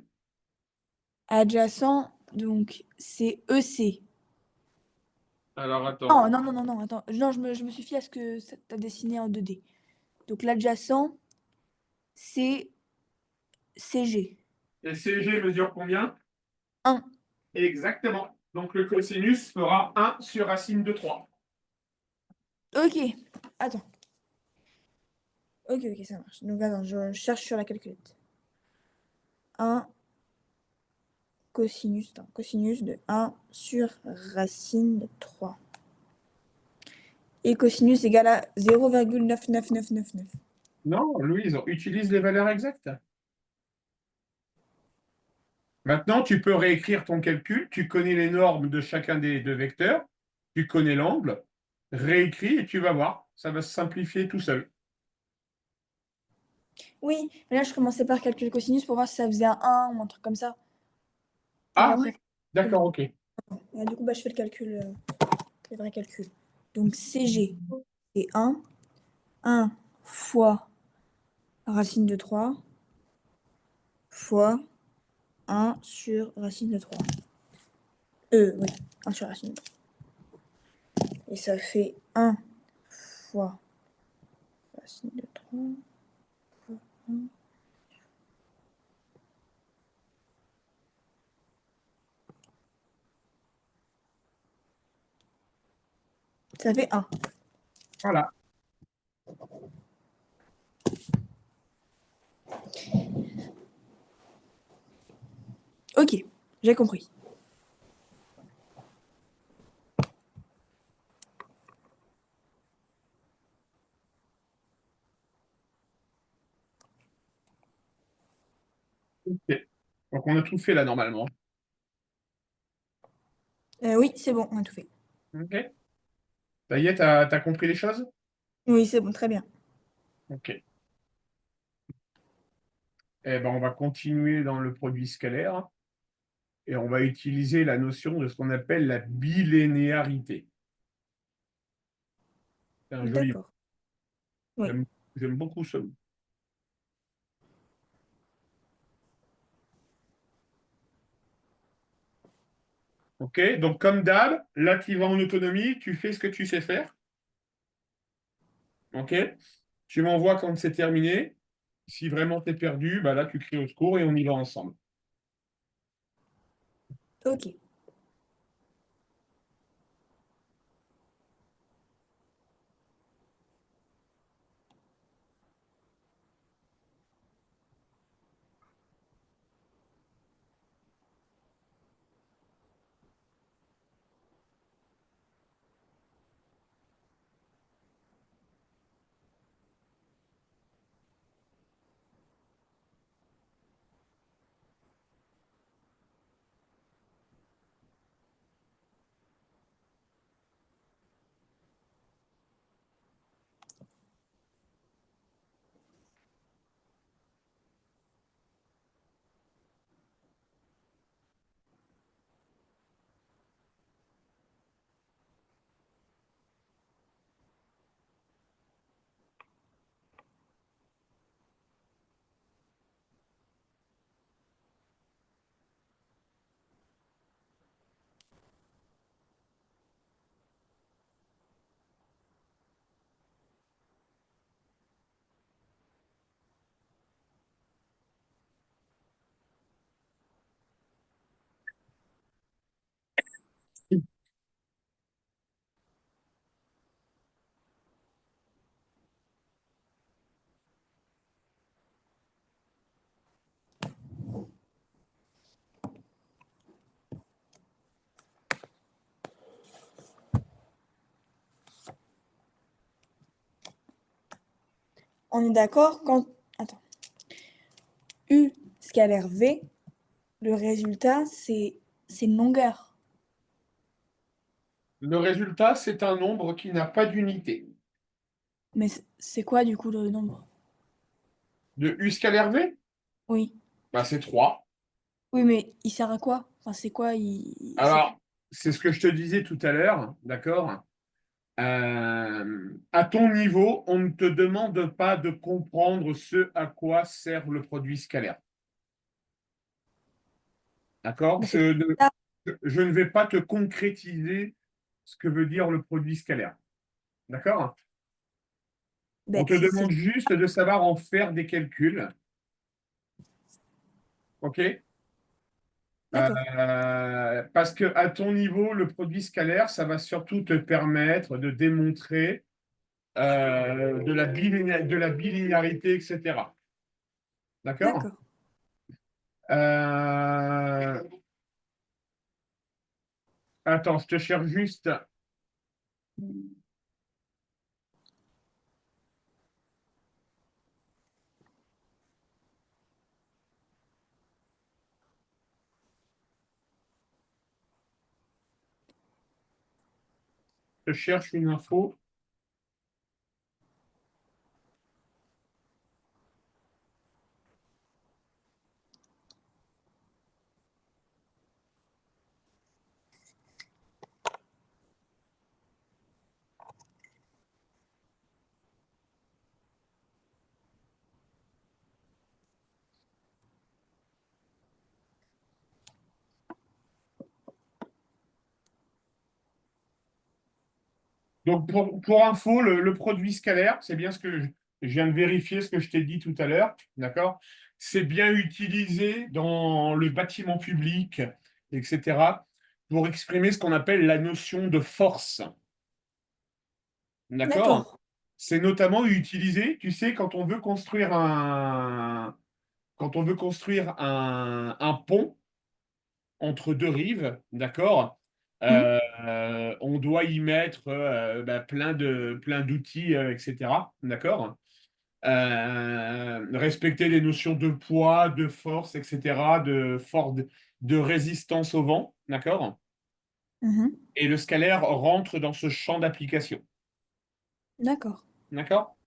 Adjacent, donc c'est EC. Alors, attends. Non, non, non, non, non, attends. Non, je me suis fié à ce que tu as dessiné en 2D. Donc l'adjacent, c'est CG. Et CG mesure combien? 1. Exactement. Donc le cosinus fera 1 sur racine de 3. Ok. Attends. Ok, ok, ça marche. Donc attends, je cherche sur la calculette. 1 cosinus, attends, cosinus de 1 sur racine de 3. Et cosinus égale à 0,99999. Non, Louise, utilise les valeurs exactes. Maintenant, tu peux réécrire ton calcul. Tu connais les normes de chacun des deux vecteurs. Tu connais l'angle. Réécris et tu vas voir. Ça va se simplifier tout seul. Oui, mais là je commençais par calculer cosinus pour voir si ça faisait un 1 ou un truc comme ça. Pour Ah après. oui, d'accord, ok. Du coup, bah, je fais le calcul, le vrai calcul. Donc CG, c'est 1 fois racine de 3 fois 1 sur racine de 3. Oui, 1 sur racine de 3. Et ça fait 1 fois racine de 3 fois 1. Ça fait 1. Voilà. Ok, j'ai compris. Ok. Donc on a tout fait là normalement. Oui, c'est bon, on a tout fait. Ok. Ça y est, t'as compris les choses? Oui, c'est bon, très bien. Ok. Eh ben, on va continuer dans le produit scalaire et on va utiliser la notion de ce qu'on appelle la bilinéarité. C'est un joli mot. D'accord. Oui. J'aime beaucoup ce mot. Ok, donc comme d'hab, là tu vas en autonomie, tu fais ce que tu sais faire. Ok, tu m'envoies quand c'est terminé. Si vraiment tu es perdu, bah là tu cries au secours et on y va ensemble. Ok. on est d'accord quand... Attends. U scalaire V, le résultat, c'est une longueur. Le résultat, c'est un nombre qui n'a pas d'unité. Mais c'est quoi du coup le nombre? De U scalaire V, Oui. bah, c'est 3. Oui, mais il sert à quoi? Enfin, c'est quoi? C'est quoi? Alors, c'est ce que je te disais tout à l'heure, d'accord? À ton niveau, on ne te demande pas de comprendre ce à quoi sert le produit scalaire. D'accord? Bah, c'est ça. Je ne vais pas te concrétiser ce que veut dire le produit scalaire. D'accord? Bah, On te demande juste de savoir en faire des calculs. OK? D'accord. Parce que à ton niveau, le produit scalaire, ça va surtout te permettre de démontrer de la bilinéarité, etc. D'accord? D'accord. Euh, Attends, je te cherche juste. Je cherche une info. Donc, pour info, le produit scalaire, c'est bien ce que je viens de vérifier, ce que je t'ai dit tout à l'heure. D'accord? C'est bien utilisé dans le bâtiment public, etc., pour exprimer ce qu'on appelle la notion de force. D'accord? D'accord. C'est notamment utilisé, tu sais, quand on veut construire un pont entre deux rives, d'accord? Hmm. On doit y mettre bah, plein d'outils, etc. D'accord? Respecter les notions de poids, de force, etc., de résistance au vent, d'accord? Mhm. Et le scalaire rentre dans ce champ d'application, D'accord. d'accord?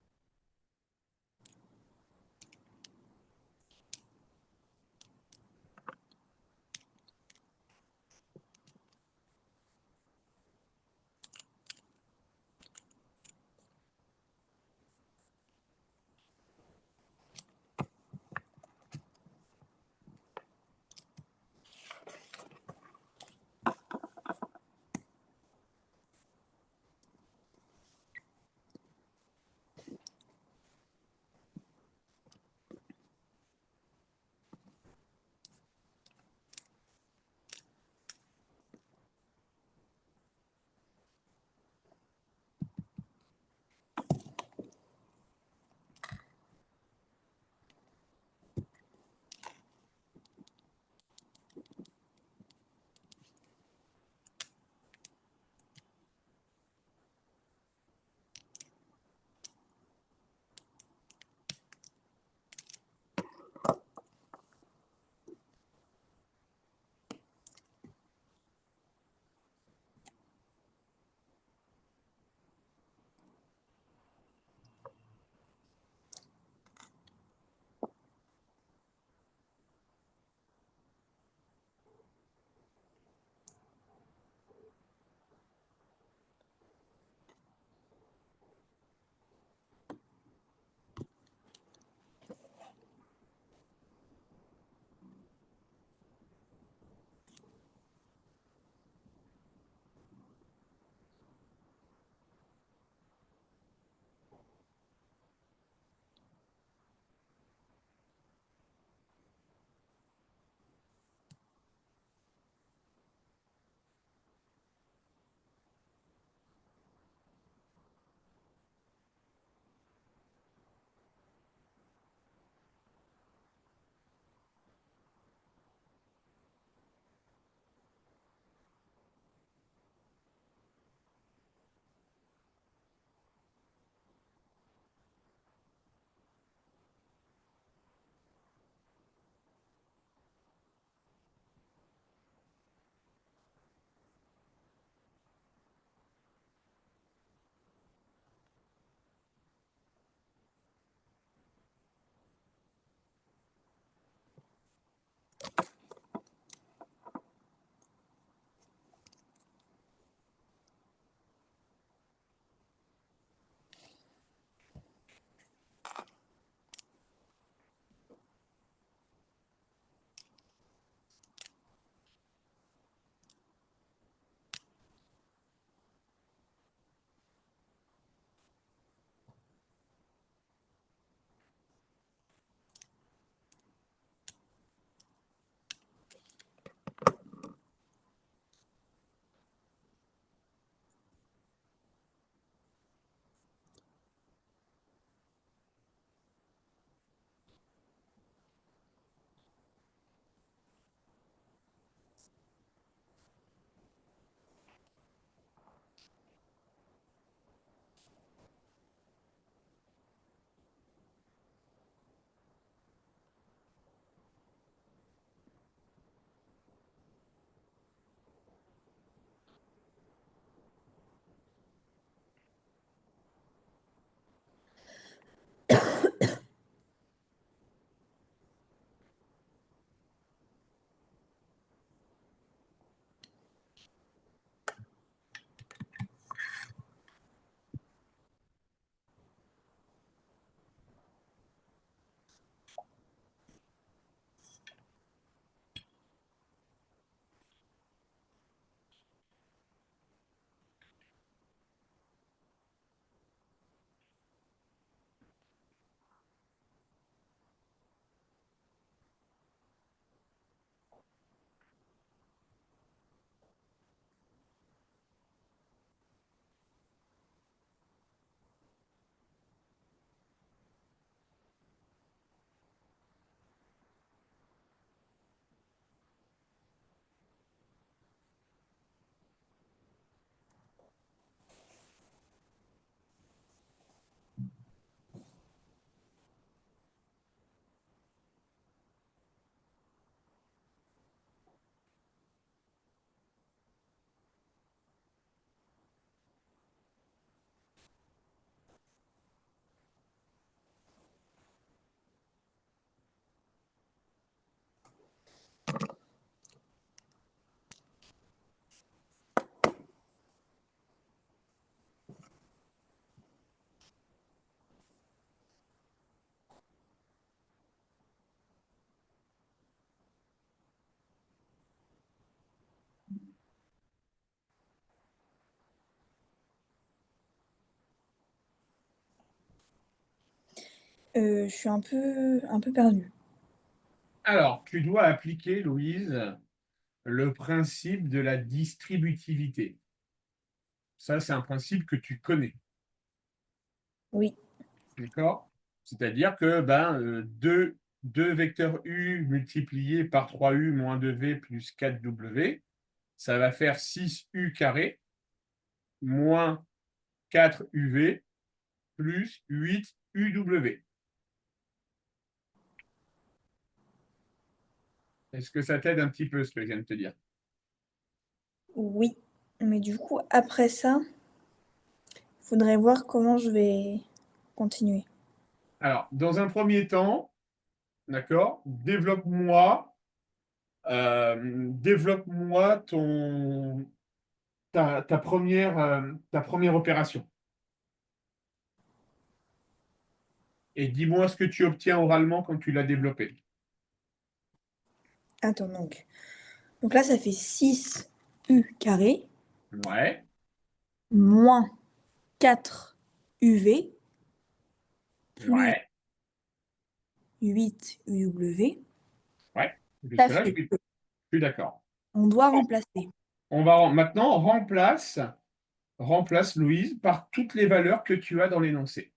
Je suis un peu perdue. Alors, tu dois appliquer, Louise, le principe de la distributivité. Ça, c'est un principe que tu connais. Oui, D'accord? C'est-à-dire que ben, 2 vecteurs U multipliés par 3U moins 2V plus 4W, ça va faire 6U carré moins 4UV plus 8UW. Est-ce que ça t'aide un petit peu ce que je viens de te dire? oui. Mais du coup, après ça, faudrait voir comment je vais continuer. Alors, dans un premier temps, d'accord, développe-moi ta première opération. Et dis-moi ce que tu obtiens oralement quand tu l'as développé. Attends, donc là, ça fait 6U carré Ouais, moins 4UV plus ouais, 8UW. ouais. Ça Jusque-là, fait je suis d'accord. on doit remplacer. On va maintenant remplace Louise par toutes les valeurs que tu as dans l'énoncé.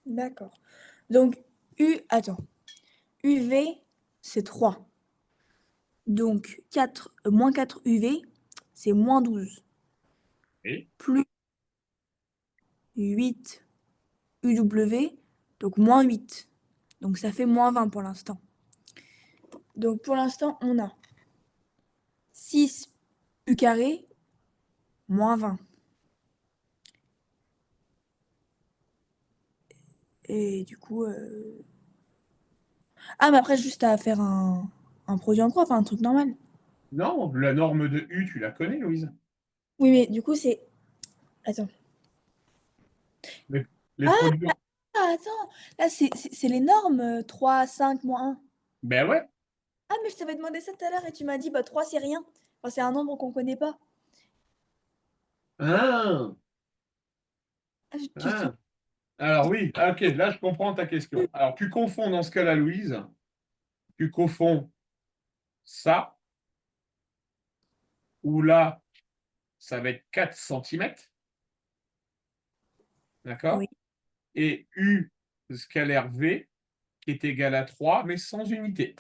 D'accord. Donc attends, UV, c'est 3. Donc moins 4 UV, c'est moins 12. Et Plus 8 UW, donc moins 8. Donc ça fait moins 20 pour l'instant. Donc pour l'instant, on a 6 U carré moins 20. Et du coup... Ah, mais après, juste à faire un produit en croix, enfin un truc normal. non, la norme de U, tu la connais, Louise. Oui, mais du coup, c'est... Attends. Les, les Ah, produits. attends. Là, c'est les normes 3, 5, moins 1. Ben ouais. Ah, mais je t'avais demandé ça tout à l'heure et tu m'as dit, bah 3 c'est rien. Enfin, c'est un nombre qu'on connaît pas. Ah, Ah, tu te souviens? ah. Alors oui, ah, ok, là je comprends ta question. Alors tu confonds dans ce cas-là, Louise, tu confonds ça, où là, ça va être 4 centimètres, Oui. d'accord? Et U scalaire V qui est égal à 3, mais sans unité.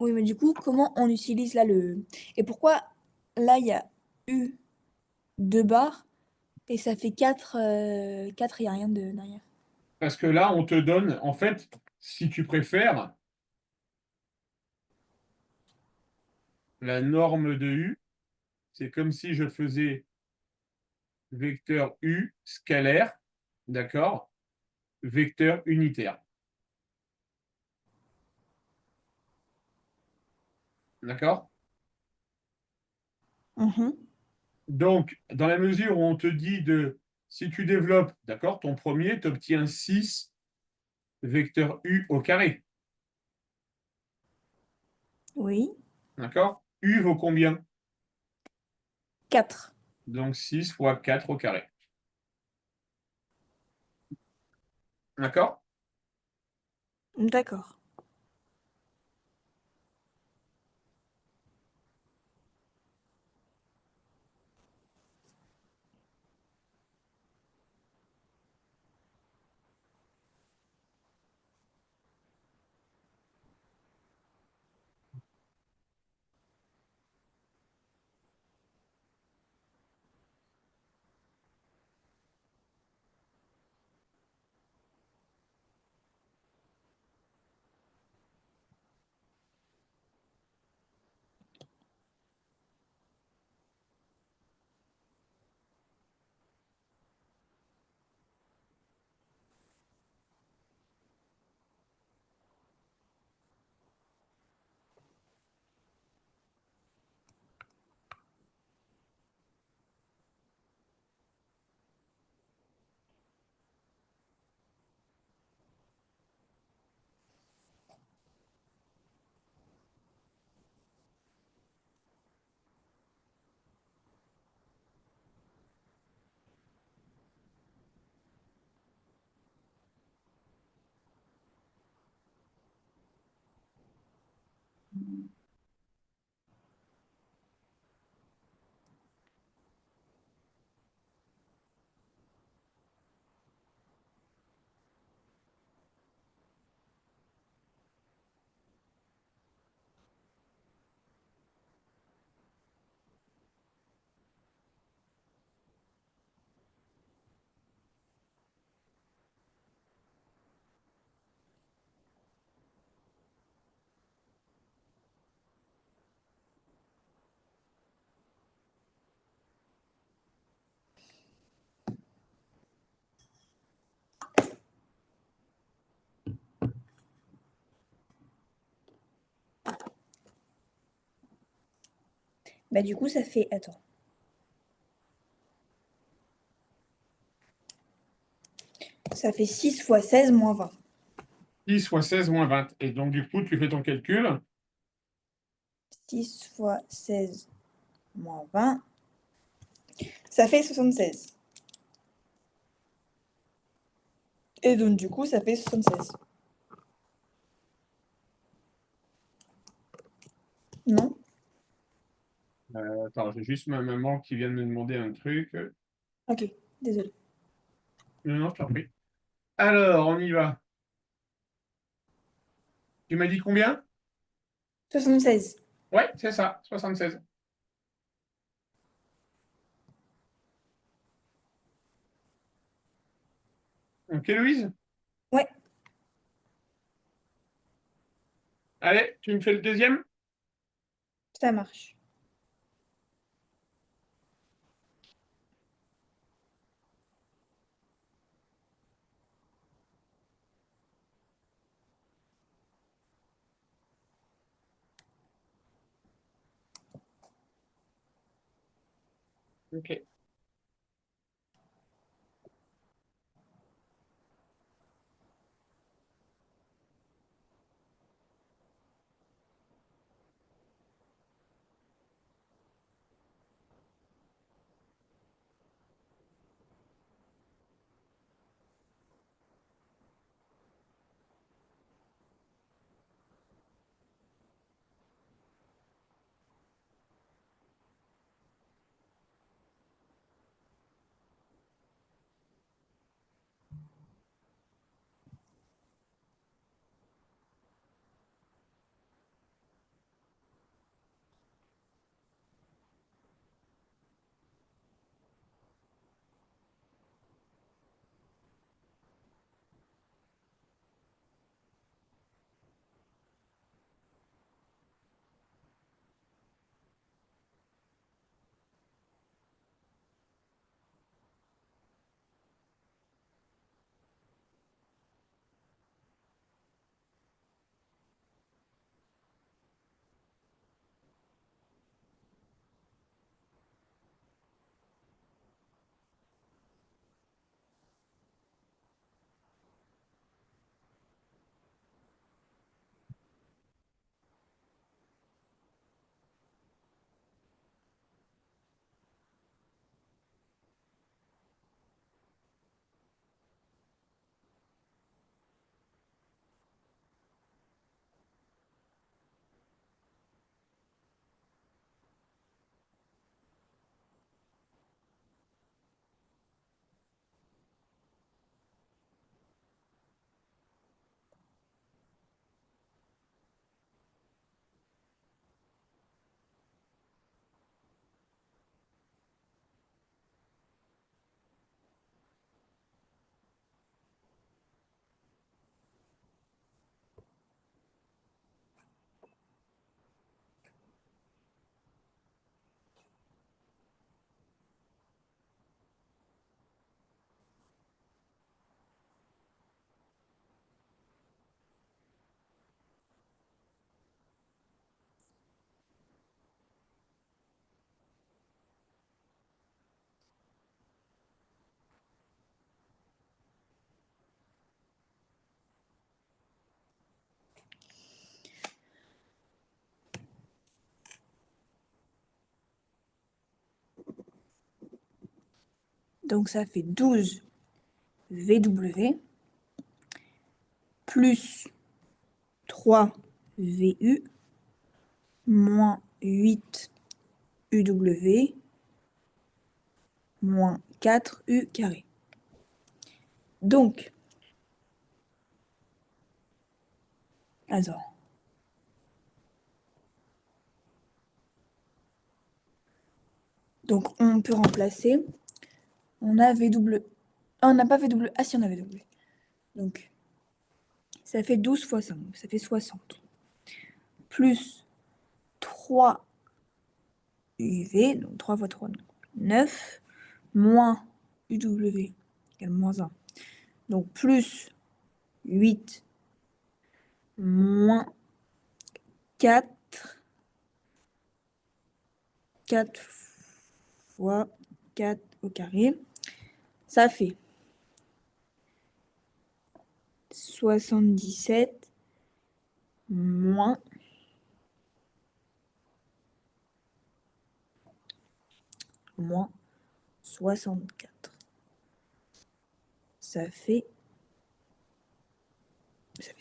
Oui, mais du coup, comment on utilise là le... Et pourquoi là, il y a eu 2 barres et ça fait 4 4 il n'y a rien de derrière. Parce que là, on te donne, en fait, si tu préfères, la norme de U, c'est comme si je faisais vecteur U scalaire, d'accord? Vecteur unitaire, d'accord? Mhm. Donc, dans la mesure où on te dit si tu développes, d'accord, ton premier, tu obtiens 6 vecteurs U au carré, Oui. d'accord? U vaut combien? 4. Donc 6 fois 4 au carré, d'accord? D'accord. Bah du coup, ça fait... Attends. Ça fait 6 fois 16 moins 20. 10 fois 16 moins 20. Et donc, du coup, tu fais ton calcul. 6 fois 16 moins 20. Ça fait 76. Et donc du coup, ça fait 76. Non? Attends, j'ai juste ma maman qui vient de me demander un truc. Ok, désolé. Non, non, je t'en prie. Alors, on y va. Tu m'as dit combien? 76. Ouais, c'est ça, 76. Ok, Louise? Ouais, Allez, tu me fais le deuxième? ça marche. Ok. Donc ça fait 12 VW plus 3 VU moins 8 UW moins 4 U carré. Donc, attends. Donc, on peut remplacer. On a VW. Ah, on n'a pas VW. Ah, si, on a VW. Donc, ça fait 12 fois 5. Ça fait 60. Plus 3 UV. Donc, 3 fois 3. Donc 9. Moins UW égale moins 1. Donc, plus 8 moins 4. 4 fois 4 au carré. Ça fait 77 moins 64. Ça fait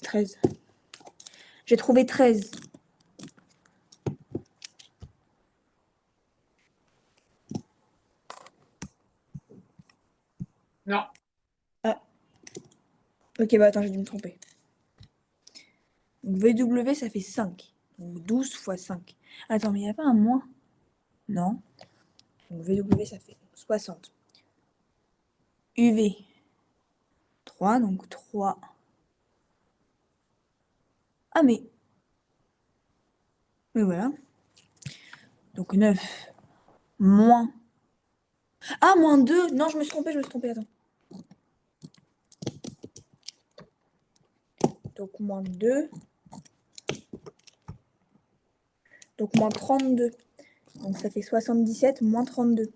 13. J'ai trouvé 13. Non. Ah, ok, bah attends, j'ai dû me tromper. Donc VW, ça fait 5. Donc 12 fois 5. Attends, mais il n'y a pas un moins? Non. Donc VW, ça fait 60. UV, 3. Donc 3. Ah, mais voilà. Donc 9. Moins. Ah, moins 2. Non, je me suis trompée, attends. Donc moins 2. Donc moins 32. Donc ça fait 77 moins 32.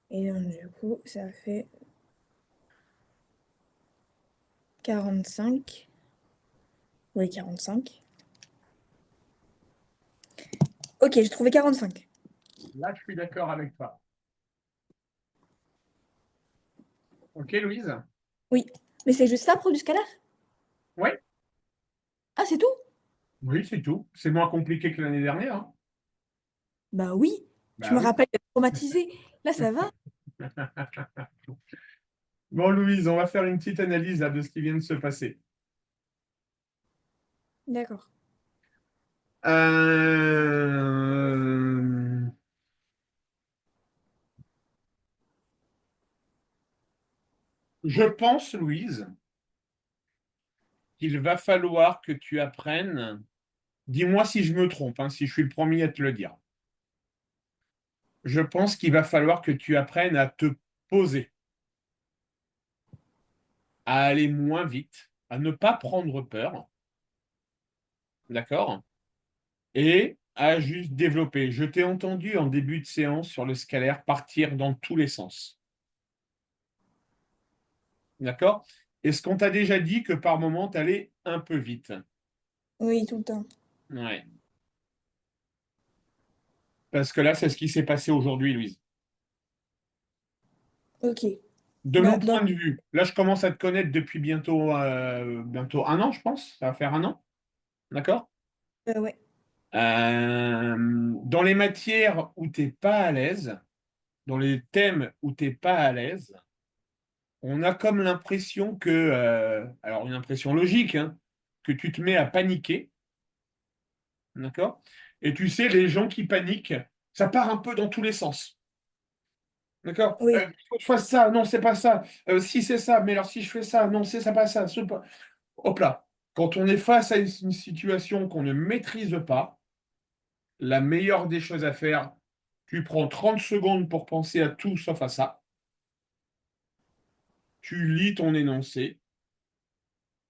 Et donc, du coup, ça fait 45. Oui, 45. Ok, j'ai trouvé 45. Là, je suis d'accord avec toi. Ok, Louise? Oui. Mais c'est juste ça, produit scalaire? Oui, Ah, c'est tout? oui, c'est tout. C'est moins compliqué que l'année dernière, hein. Bah oui. Je Bah me oui. rappelle d'être traumatisée. Là, ça va? Bon, Louise, on va faire une petite analyse là, de ce qui vient de se passer. D'accord. Euh, Je pense, Louise, qu'il va falloir que tu apprennes. Dis-moi si je me trompe, hein, si je suis le premier à te le dire. Je pense qu'il va falloir que tu apprennes à te poser, à aller moins vite, à ne pas prendre peur, d'accord? Et à juste développer. Je t'ai entendu en début de séance sur le scalaire partir dans tous les sens, d'accord? Est-ce qu'on t'a déjà dit que par moment, tu allais un peu vite? Oui, tout le temps. Ouais. Parce que là, c'est ce qui s'est passé aujourd'hui, Louise. Ok. De mon Bah, dans... point de vue, là, je commence à te connaître depuis bientôt un an, je pense. Ça va faire un an, d'accord? ouais. Dans les matières où tu n'es pas à l'aise, dans les thèmes où tu n'es pas à l'aise, on a comme l'impression que, alors une impression logique, hein, que tu te mets à paniquer, d'accord? Et tu sais, les gens qui paniquent, ça part un peu dans tous les sens, d'accord? Oui. Il faut que je fasse ça, non, c'est pas ça. Si c'est ça, mais alors si je fais ça, non, c'est ça, pas ça. Hop là. Quand on est face à une situation qu'on ne maîtrise pas, la meilleure des choses à faire, tu prends 30 secondes pour penser à tout sauf à ça. Tu lis ton énoncé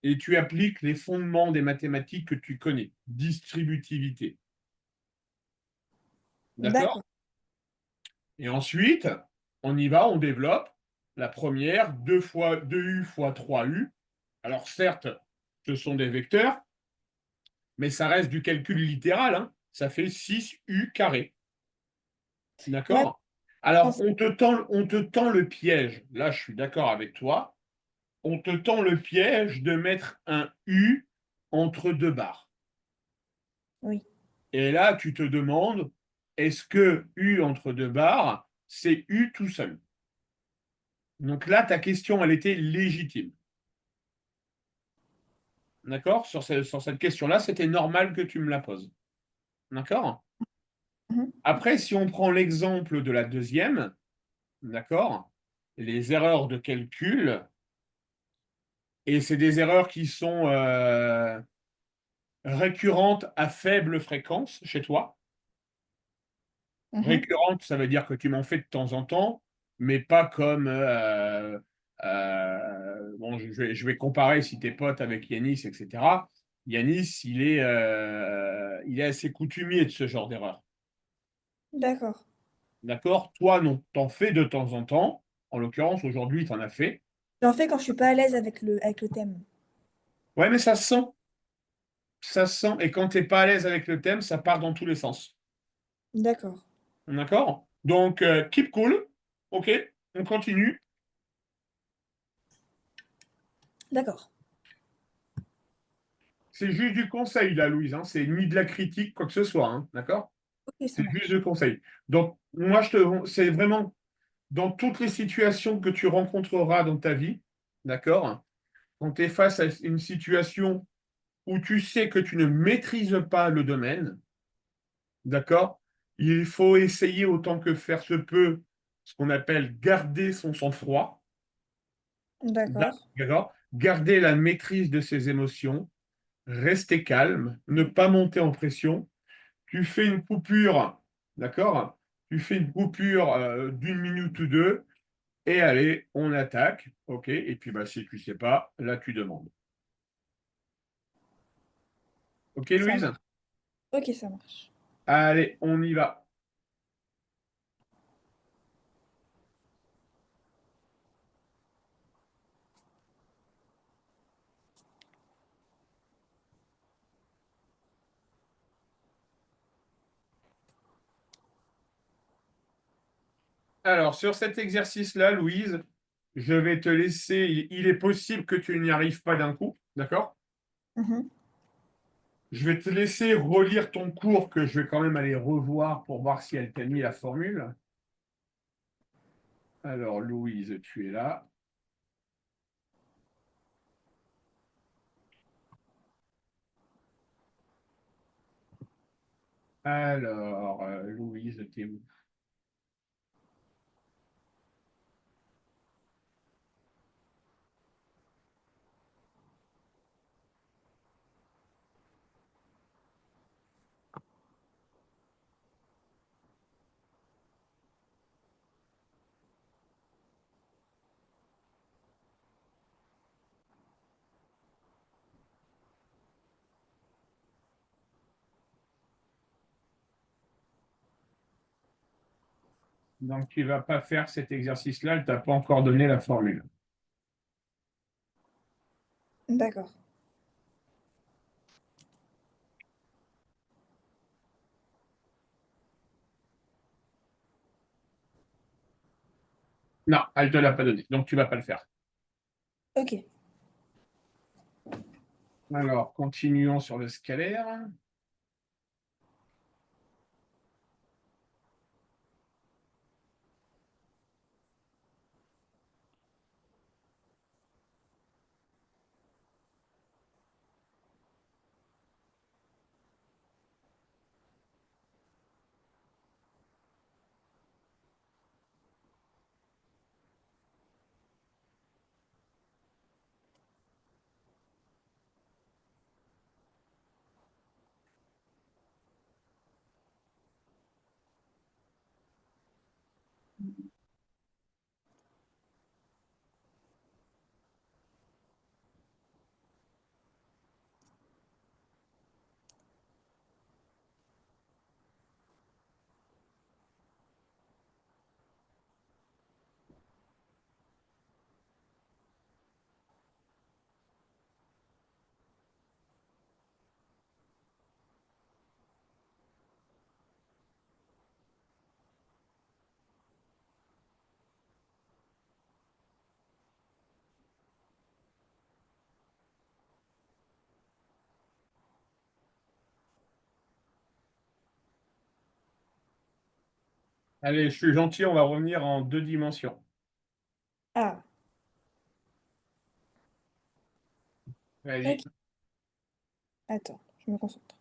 et tu appliques les fondements des mathématiques que tu connais. Distributivité. D'accord? D'accord. Et ensuite, on y va, on développe. La première, 2 fois 2U fois 3U. Alors certes, ce sont des vecteurs, mais ça reste du calcul littéral, hein. Ça fait 6U carré. Bah, D'accord? non, Alors, on te tend le piège. Là, je suis d'accord avec toi. on te tend le piège de mettre un U entre deux barres. Oui. Et là, tu te demandes, est-ce que U entre deux barres, c'est U tout seul? Donc là, ta question, elle était légitime. D'accord? Sur cette question-là, c'était normal que tu me la poses. D'accord? Mhm. Après, si on prend l'exemple de la deuxième, d'accord? Les erreurs de calcul, et c'est des erreurs qui sont récurrentes à faible fréquence chez toi. Mhm. Récurrente, ça veut dire que tu m'en fais de temps en temps, mais pas comme. Bon, je vais comparer si t'es pote avec Yanis, etc. Yanis, il est assez coutumier de ce genre d'erreur. D'accord. D'accord? Toi, non. T'en fais de temps en temps. En l'occurrence, aujourd'hui, t'en as fait. J'en fais quand je suis pas à l'aise avec le thème. Ouais, mais ça se sent. Ça se sent. Et quand t'es pas à l'aise avec le thème, ça part dans tous les sens. D'accord. D'accord? Donc, keep cool. OK? On continue. D'accord. C'est juste du conseil, là, Louise, hein. C'est ni de la critique, quoi que ce soit, hein. D'accord? Ok, ça C'est juste du marche. conseil. Donc, moi, c'est vraiment dans toutes les situations que tu rencontreras dans ta vie, d'accord? Quand tu es face à une situation où tu sais que tu ne maîtrises pas le domaine, d'accord? Il faut essayer autant que faire se peut ce qu'on appelle garder son sang-froid, D'accord. d'accord? Garder la maîtrise de ses émotions, rester calme, ne pas monter en pression. Tu fais une coupure, d'accord? Tu fais une coupure d'une minute ou deux, et allez, on attaque, ok? Et puis bah, si tu sais pas, là tu demandes. Ok, Ça Louise? marche. Ok, ça marche. Allez, on y va. Alors, sur cet exercice-là, Louise, je vais te laisser. Il est possible que tu n'y arrives pas d'un coup, d'accord? Mhm. Je vais te laisser relire ton cours que je vais quand même aller revoir pour voir si elle t'a mis la formule. Alors, Louise, tu es là. Alors, Louise, t'es où? Donc, tu ne vas pas faire cet exercice-là, elle ne t'a pas encore donné la formule. D'accord. Non, elle ne te l'a pas donné, donc tu ne vas pas le faire. Ok. Alors, continuons sur le scalaire. Allez, je suis gentil, on va revenir en 2 dimensions. Ah, ok. Vas-y. Attends, je me concentre.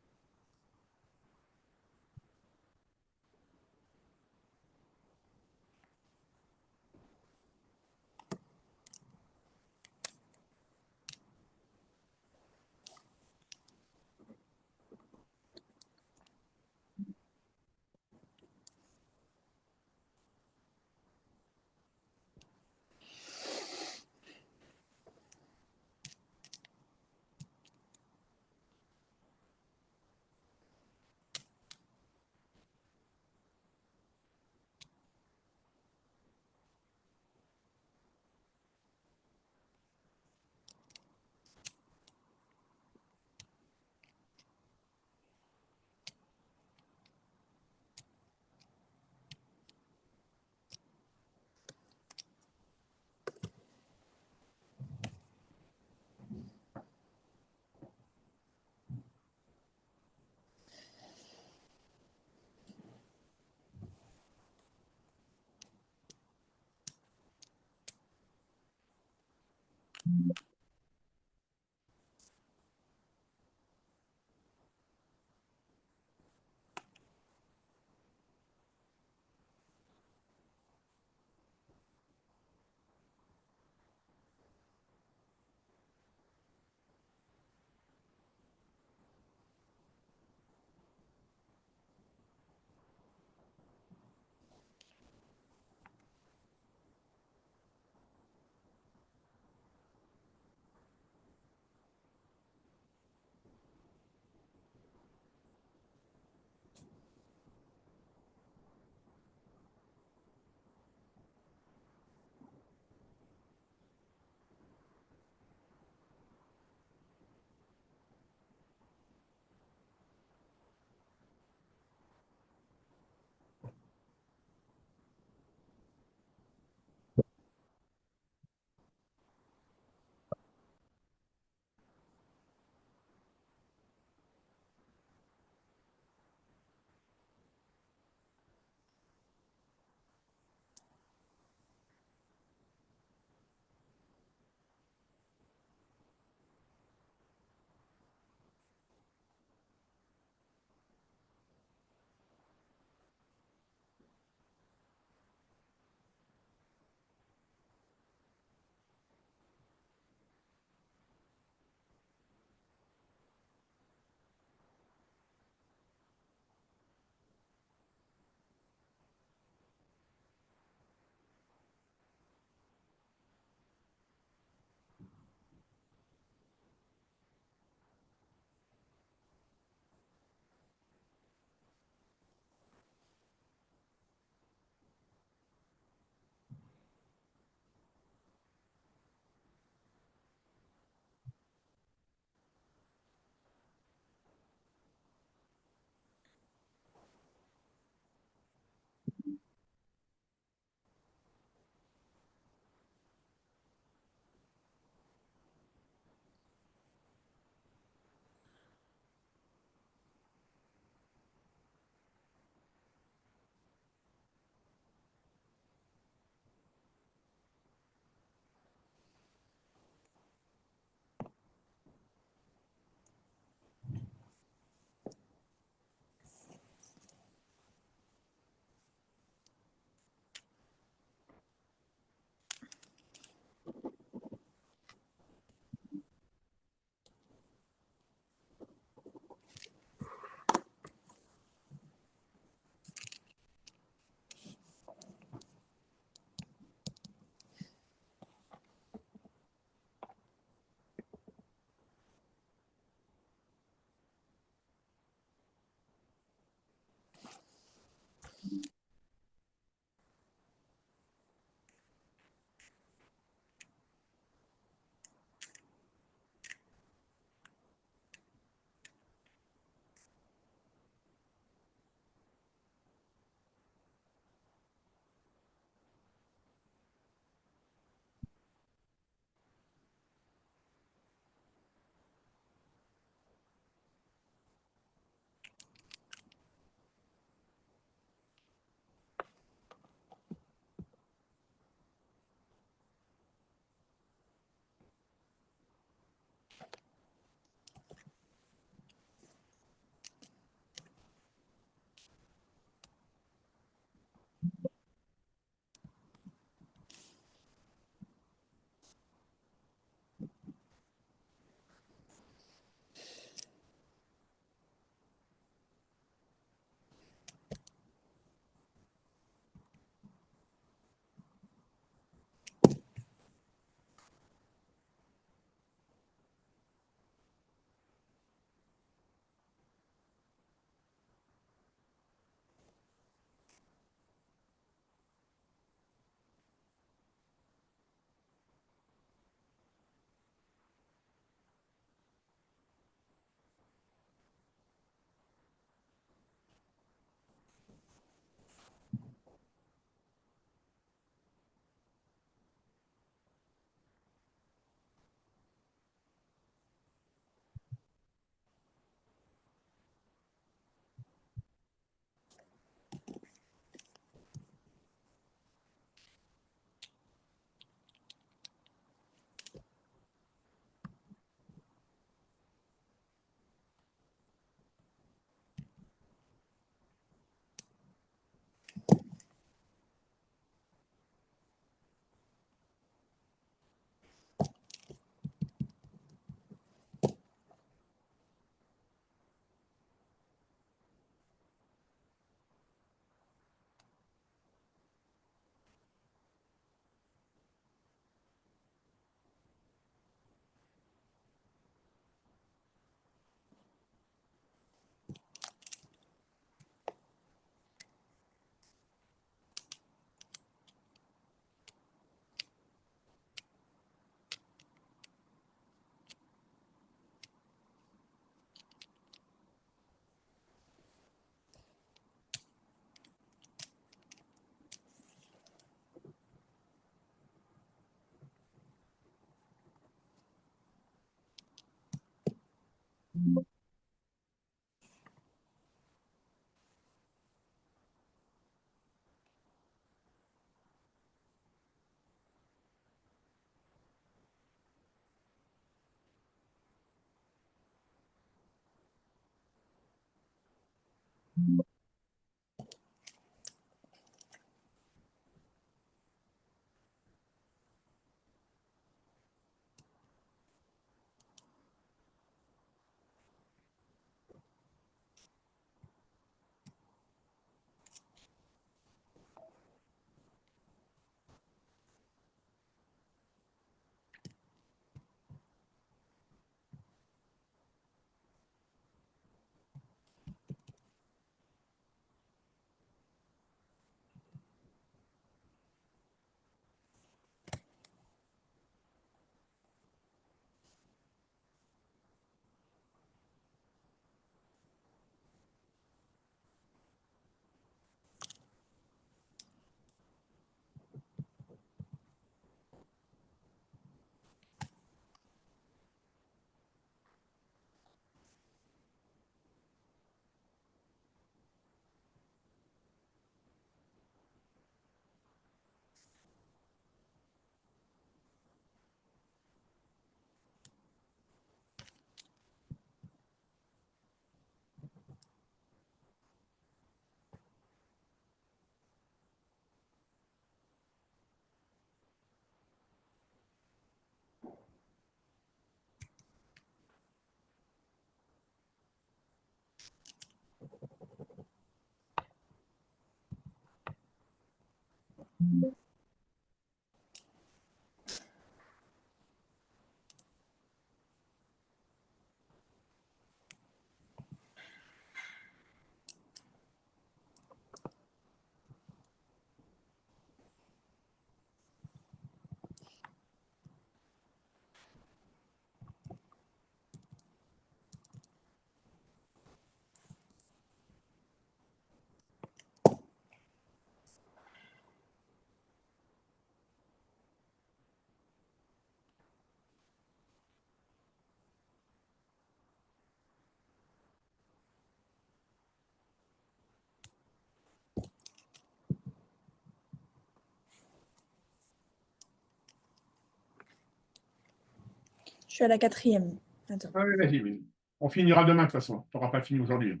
Je suis à la quatrième. Attends. Ah oui, vas-y, vas-y. On finira demain, de toute façon. Tu n'auras pas fini aujourd'hui.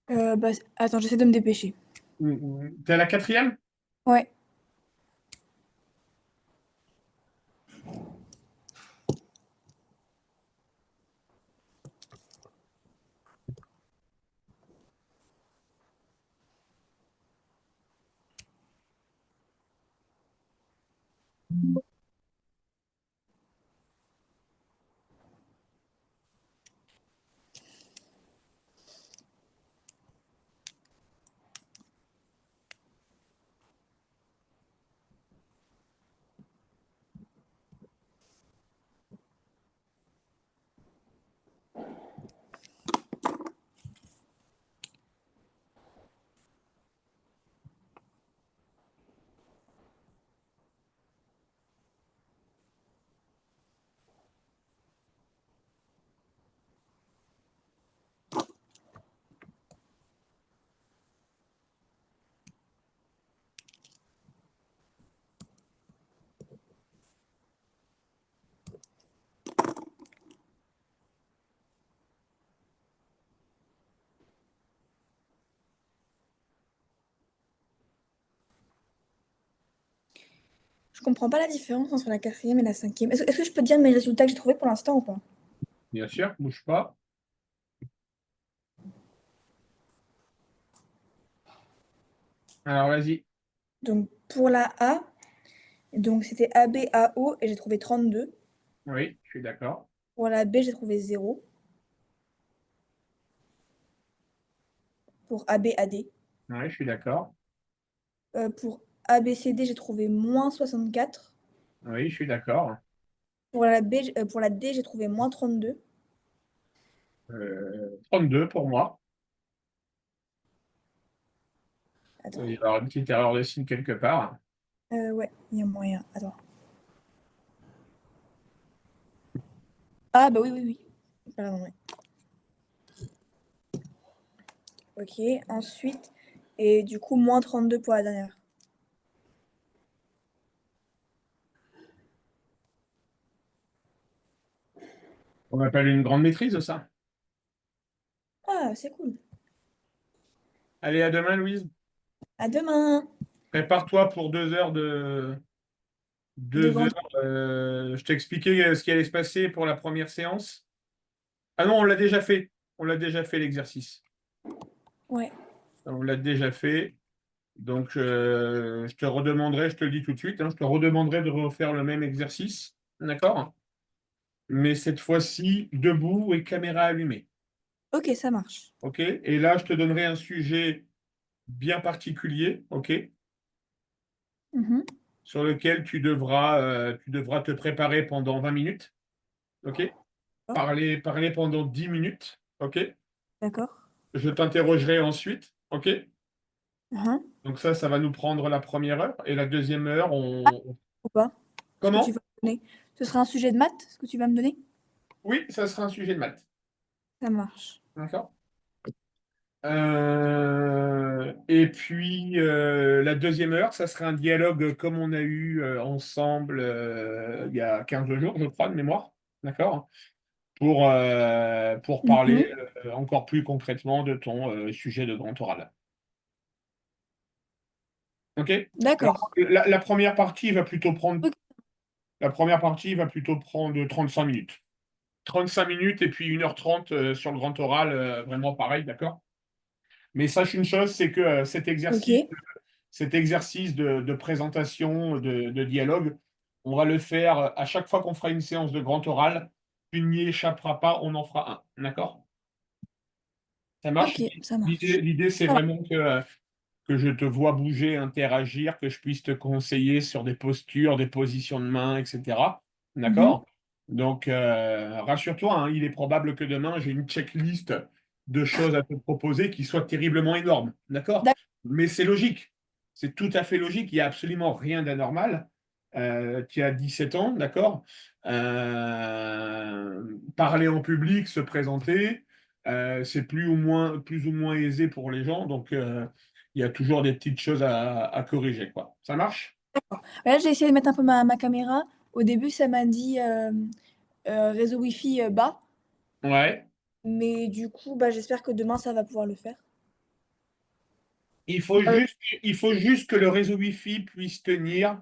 Bah, attends, j'essaie de me dépêcher. T'es à la quatrième? Ouais. Je comprends pas la différence entre la quatrième et la cinquième. Est-ce que je peux te dire mes résultats que j'ai trouvés pour l'instant ou pas? Bien sûr, bouge pas. Alors, vas-y. Donc, pour la A, donc c'était ABAO et j'ai trouvé 32. Oui, je suis d'accord. Pour la B, j'ai trouvé 0. Pour ABAD. Oui, je suis d'accord. Pour ABCD, j'ai trouvé moins 64. Oui, je suis d'accord. Pour la D, j'ai trouvé moins 32. 32 pour moi. Il Attends. doit y avoir une petite erreur de signe quelque part. Ouais, il y a moyen. Attends. Ah, bah oui, oui, oui. Pardon, ouais. Ok, ensuite. Et du coup, moins 32 pour la dernière. On appelle une grande maîtrise, ça. Ah, c'est cool. Allez, à demain, Louise. À demain. Prépare-toi pour De 2 heures. grand. Je t'ai expliqué ce qui allait se passer pour la première séance. Ah non, on l'a déjà fait. On l'a déjà fait l'exercice. Ouais. On l'a déjà fait. Donc, je te redemanderai, je te le dis tout de suite, hein, je te redemanderai de refaire le même exercice. D'accord? Mais cette fois-ci, debout et caméra allumée. Ok, ça marche. OK? Et là, je te donnerai un sujet bien particulier, OK? Mhm. Sur lequel tu devras te préparer pendant 20 minutes. OK? D'accord. Parler pendant 10 minutes. OK? D'accord. Je t'interrogerai ensuite. OK? Mhm. Donc ça va nous prendre la première heure. Et la deuxième heure, Ah, ou pas? Ce que tu Comment? vas me donner. Ce sera un sujet de maths, ce que tu vas me donner? Oui, ça sera un sujet de maths. Ça marche. D'accord? Et puis, la deuxième heure, ça sera un dialogue comme on a eu ensemble il y a 15 jours, je crois, de mémoire. D'accord? Pour parler Mhm. encore plus concrètement de ton sujet de grand oral. OK? Alors, D'accord. la première partie va plutôt prendre, Ok. la première partie va plutôt prendre 35 minutes. 35 minutes et puis 1h30 sur le grand oral, vraiment pareil, d'accord? Mais sache une chose, c'est que Ok. cet exercice de présentation, de dialogue, on va le faire à chaque fois qu'on fera une séance de grand oral. Tu n'y échapperas pas, on en fera un. D'accord? Ça marche? Ok, ça marche. L'idée, c'est Ça marche. vraiment que je te vois bouger, interagir, que je puisse te conseiller sur des postures, des positions de main, etc. Mhm. D'accord? Donc, rassure-toi, hein, il est probable que demain, j'ai une checklist de choses à te proposer qui soit terriblement énorme. D'accord? D'ac- Mais c'est logique. C'est tout à fait logique. Il n'y a absolument rien d'anormal. Tu as 17 ans, d'accord? Parler en public, se présenter, c'est plus ou moins aisé pour les gens. Donc, il y a toujours des petites choses à corriger, quoi. Ça marche? Là, j'ai essayé de mettre un peu ma caméra. Au début, ça m'a dit réseau Wi-Fi bas. Ouais. Mais du coup, bah, j'espère que demain, ça va pouvoir le faire. Il faut Euh, juste, il faut juste que le réseau Wi-Fi puisse tenir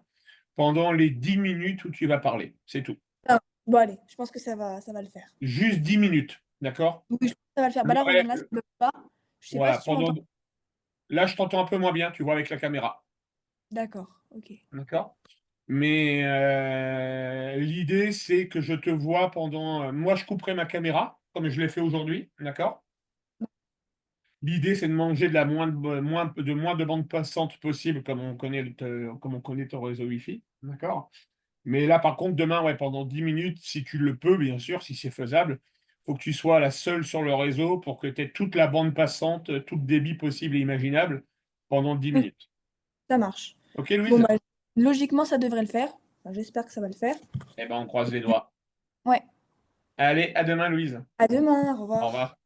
pendant les 10 minutes où tu vas parler. C'est tout. ah, bon, allez, je pense que ça va le faire. Juste 10 minutes. D'accord? Oui, je pense que ça va le faire. Bah Le là, ré- regarde, là, ça ne bloque pas. Je sais pas Voilà. si tu m'entends. Là, je t'entends un peu moins bien, tu vois, avec la caméra. D'accord, ok. D'accord? Mais l'idée, c'est que je te vois pendant. Moi, je couperai ma caméra, comme je l'ai fait aujourd'hui. D'accord? L'idée, c'est de manger de moins de bande passante possible, comme on connaît ton réseau Wi-Fi. D'accord? Mais là, par contre, demain, ouais, pendant 10 minutes, si tu le peux, bien sûr, si c'est faisable, il faut que tu sois la seule sur le réseau pour que tu aies toute la bande passante, tout le débit possible et imaginable pendant 10 Ok, minutes. ça marche. OK, Bon, Louise? bah, logiquement, ça devrait le faire. Enfin, j'espère que ça va le faire. Eh ben, on croise les doigts. Ouais. Allez, à demain, Louise. À demain, au Au revoir. revoir.